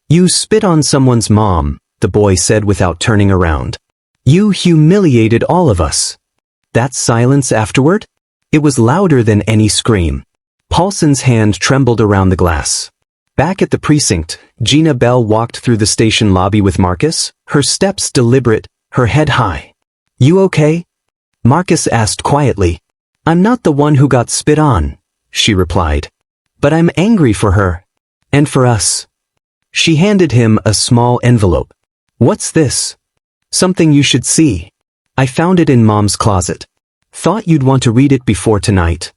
"You spit on someone's mom," the boy said without turning around. "You humiliated all of us." That silence afterward? It was louder than any scream. Paulson's hand trembled around the glass. Back at the precinct, Gina Bell walked through the station lobby with Marcus, her steps deliberate, her head high. "You okay?" Marcus asked quietly. "I'm not the one who got spit on," she replied. "But I'm angry for her. And for us." She handed him a small envelope. "What's this?" "Something you should see. I found it in Mom's closet. Thought you'd want to read it before tonight."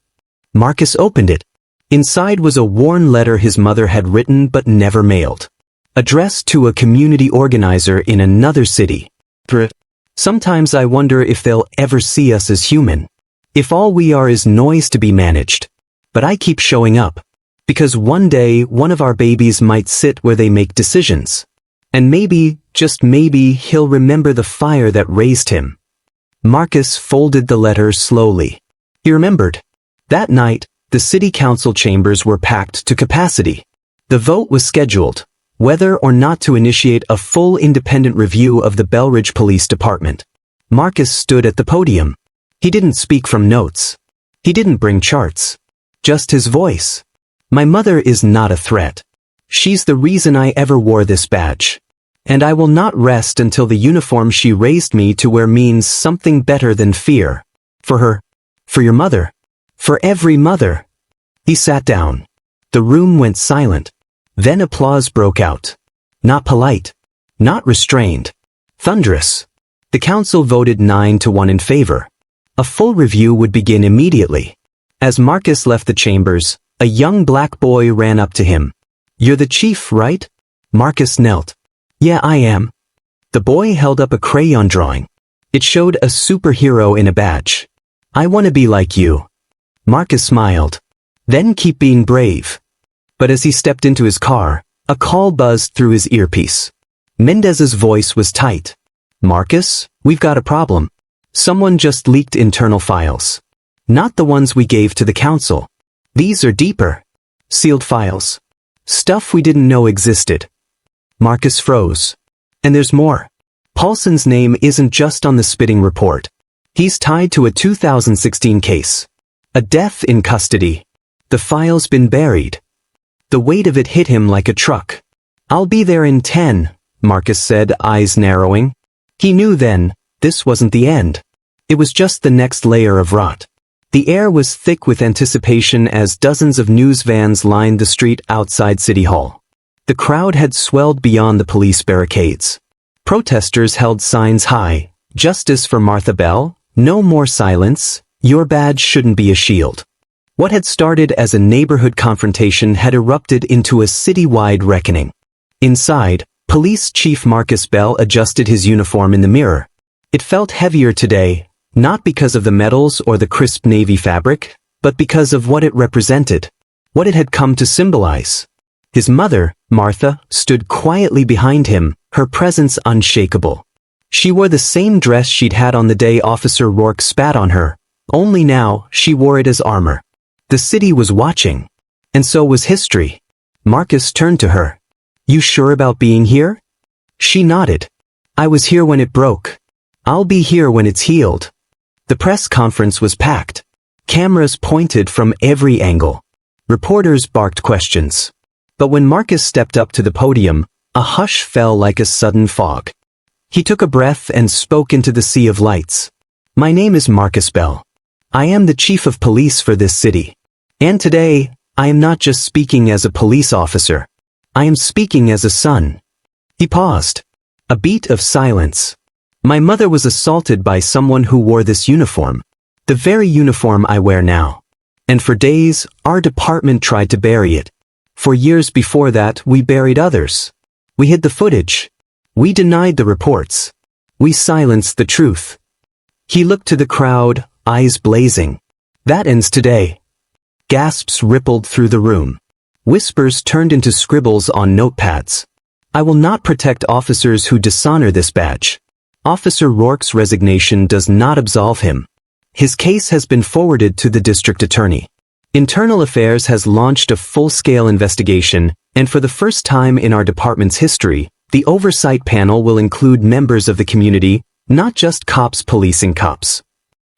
Marcus opened it. Inside was a worn letter his mother had written but never mailed. Addressed to a community organizer in another city. "Sometimes I wonder if they'll ever see us as human. If all we are is noise to be managed. But I keep showing up. Because one day one of our babies might sit where they make decisions. And maybe, just maybe, he'll remember the fire that raised him. Marcus folded the letter slowly. He remembered. That night, the city council chambers were packed to capacity. The vote was scheduled, whether or not to initiate a full independent review of the Belridge Police Department. Marcus stood at the podium. He didn't speak from notes. He didn't bring charts. Just his voice. My mother is not a threat. She's the reason I ever wore this badge. And I will not rest until the uniform she raised me to wear means something better than fear. For her. For your mother. For every mother. He sat down. The room went silent. Then applause broke out. Not polite. Not restrained. Thunderous. The council voted 9-1 in favor. A full review would begin immediately. As Marcus left the chambers, a young black boy ran up to him. You're the chief, right? Marcus knelt. Yeah, I am. The boy held up a crayon drawing. It showed a superhero in a badge. I want to be like you. Marcus smiled. Then keep being brave. But as he stepped into his car, a call buzzed through his earpiece. Mendez's voice was tight. Marcus, we've got a problem. Someone just leaked internal files. Not the ones we gave to the council. These are deeper. Sealed files. Stuff we didn't know existed. Marcus froze. And there's more. Paulson's name isn't just on the spitting report. He's tied to a 2016 case. A death in custody. The file's been buried. The weight of it hit him like a truck. I'll be there in 10, Marcus said, eyes narrowing. He knew then, this wasn't the end. It was just the next layer of rot. The air was thick with anticipation as dozens of news vans lined the street outside City Hall. The crowd had swelled beyond the police barricades. Protesters held signs high. Justice for Martha Bell, no more silence, your badge shouldn't be a shield. What had started as a neighborhood confrontation had erupted into a city-wide reckoning. Inside, Police Chief Marcus Bell adjusted his uniform in the mirror. It felt heavier today, not because of the metals or the crisp navy fabric, but because of what it represented, what it had come to symbolize. His mother, Martha, stood quietly behind him, her presence unshakable. She wore the same dress she'd had on the day Officer Rourke spat on her, only now she wore it as armor. The city was watching. And so was history. Marcus turned to her. You sure about being here? She nodded. I was here when it broke. I'll be here when it's healed. The press conference was packed. Cameras pointed from every angle. Reporters barked questions. But when Marcus stepped up to the podium, a hush fell like a sudden fog. He took a breath and spoke into the sea of lights. My name is Marcus Bell. I am the chief of police for this city. And today, I am not just speaking as a police officer. I am speaking as a son. He paused. A beat of silence. My mother was assaulted by someone who wore this uniform. The very uniform I wear now. And for days, our department tried to bury it. For years before that, we buried others. We hid the footage. We denied the reports. We silenced the truth. He looked to the crowd, eyes blazing. That ends today. Gasps rippled through the room. Whispers turned into scribbles on notepads. I will not protect officers who dishonor this badge. Officer Rourke's resignation does not absolve him. His case has been forwarded to the district attorney. Internal Affairs has launched a full-scale investigation, and for the first time in our department's history, the oversight panel will include members of the community, not just cops policing cops.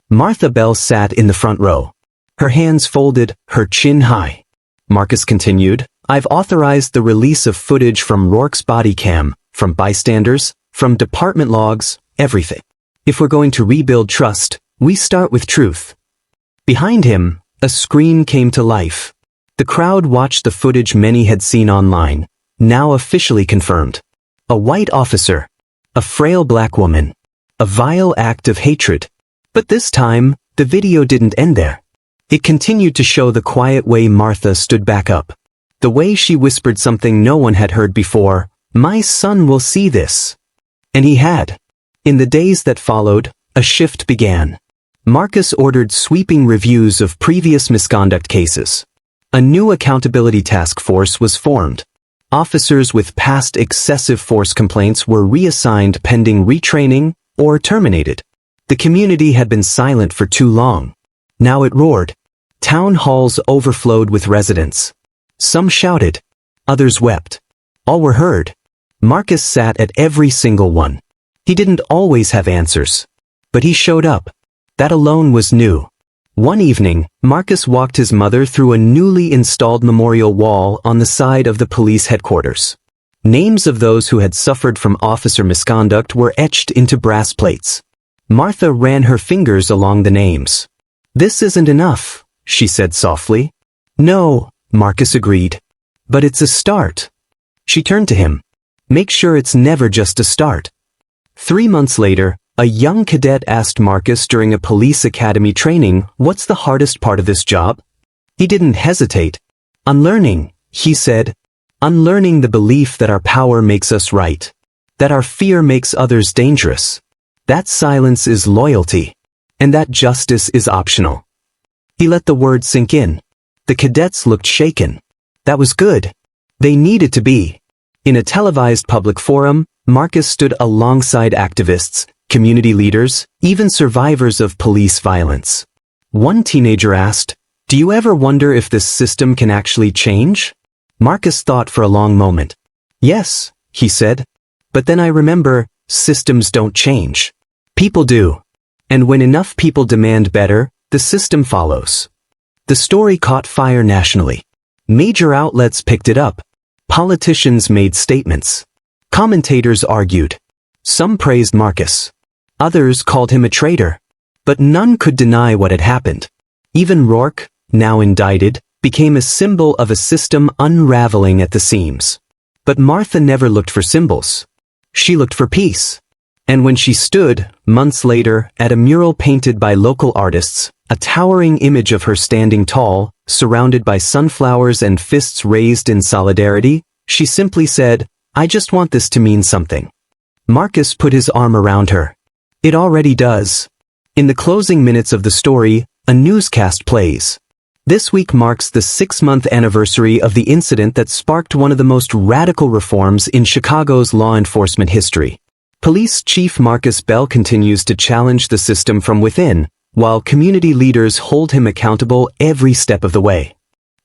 Martha Bell sat in the front row. Her hands folded, her chin high. Marcus continued, I've authorized the release of footage from Rourke's body cam, from bystanders, from department logs, everything. If we're going to rebuild trust, we start with truth. Behind him, a screen came to life. The crowd watched the footage many had seen online, now officially confirmed. A white officer. A frail black woman. A vile act of hatred. But this time, the video didn't end there. It continued to show the quiet way Martha stood back up. The way she whispered something no one had heard before, my son will see this. And he had. In the days that followed, a shift began. Marcus ordered sweeping reviews of previous misconduct cases. A new accountability task force was formed. Officers with past excessive force complaints were reassigned pending retraining or terminated. The community had been silent for too long. Now it roared. Town halls overflowed with residents. Some shouted. Others wept. All were heard. Marcus sat at every single one. He didn't always have answers. But he showed up. That alone was new. One evening, Marcus walked his mother through a newly installed memorial wall on the side of the police headquarters. Names of those who had suffered from officer misconduct were etched into brass plates. Martha ran her fingers along the names. "This isn't enough," she said softly. "No," Marcus agreed. "But it's a start." She turned to him. "Make sure it's never just a start." 3 months later, a young cadet asked Marcus during a police academy training, "What's the hardest part of this job?" He didn't hesitate. "Unlearning," he said. "Unlearning the belief that our power makes us right. That our fear makes others dangerous. That silence is loyalty. And that justice is optional." He let the words sink in. The cadets looked shaken. That was good. They needed to be. In a televised public forum, Marcus stood alongside activists, community leaders, even survivors of police violence. One teenager asked, "Do you ever wonder if this system can actually change?" Marcus thought for a long moment. "Yes," he said. "But then I remember, systems don't change. People do. And when enough people demand better, the system follows." The story caught fire nationally. Major outlets picked it up. Politicians made statements. Commentators argued. Some praised Marcus. Others called him a traitor. But none could deny what had happened. Even Rourke, now indicted, became a symbol of a system unraveling at the seams. But Martha never looked for symbols. She looked for peace. And when she stood, months later, at a mural painted by local artists, a towering image of her standing tall, surrounded by sunflowers and fists raised in solidarity, she simply said, "I just want this to mean something." Marcus put his arm around her. "It already does." In the closing minutes of the story, a newscast plays. This week marks the 6-month anniversary of the incident that sparked one of the most radical reforms in Chicago's law enforcement history. Police Chief Marcus Bell continues to challenge the system from within, while community leaders hold him accountable every step of the way.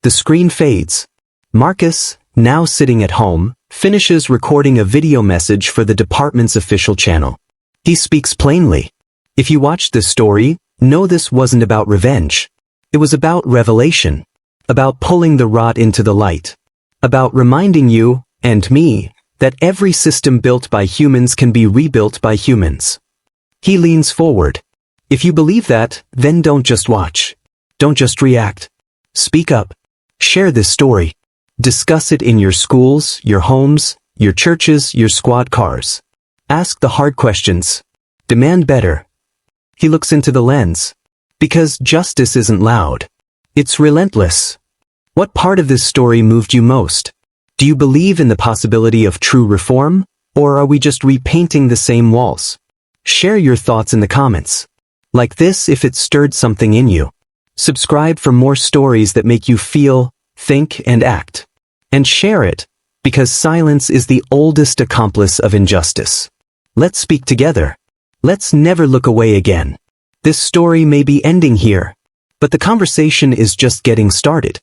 The screen fades. Marcus, now sitting at home, finishes recording a video message for the department's official channel. He speaks plainly. If you watched this story, know this wasn't about revenge. It was about revelation. About pulling the rot into the light. About reminding you, and me, that every system built by humans can be rebuilt by humans. He leans forward. If you believe that, then don't just watch. Don't just react. Speak up. Share this story. Discuss it in your schools, your homes, your churches, your squad cars. Ask the hard questions. Demand better. He looks into the lens. Because justice isn't loud. It's relentless. What part of this story moved you most? Do you believe in the possibility of true reform? Or are we just repainting the same walls? Share your thoughts in the comments. Like this if it stirred something in you. Subscribe for more stories that make you feel, think, and act. And share it, because silence is the oldest accomplice of injustice. Let's speak together. Let's never look away again. This story may be ending here, but the conversation is just getting started.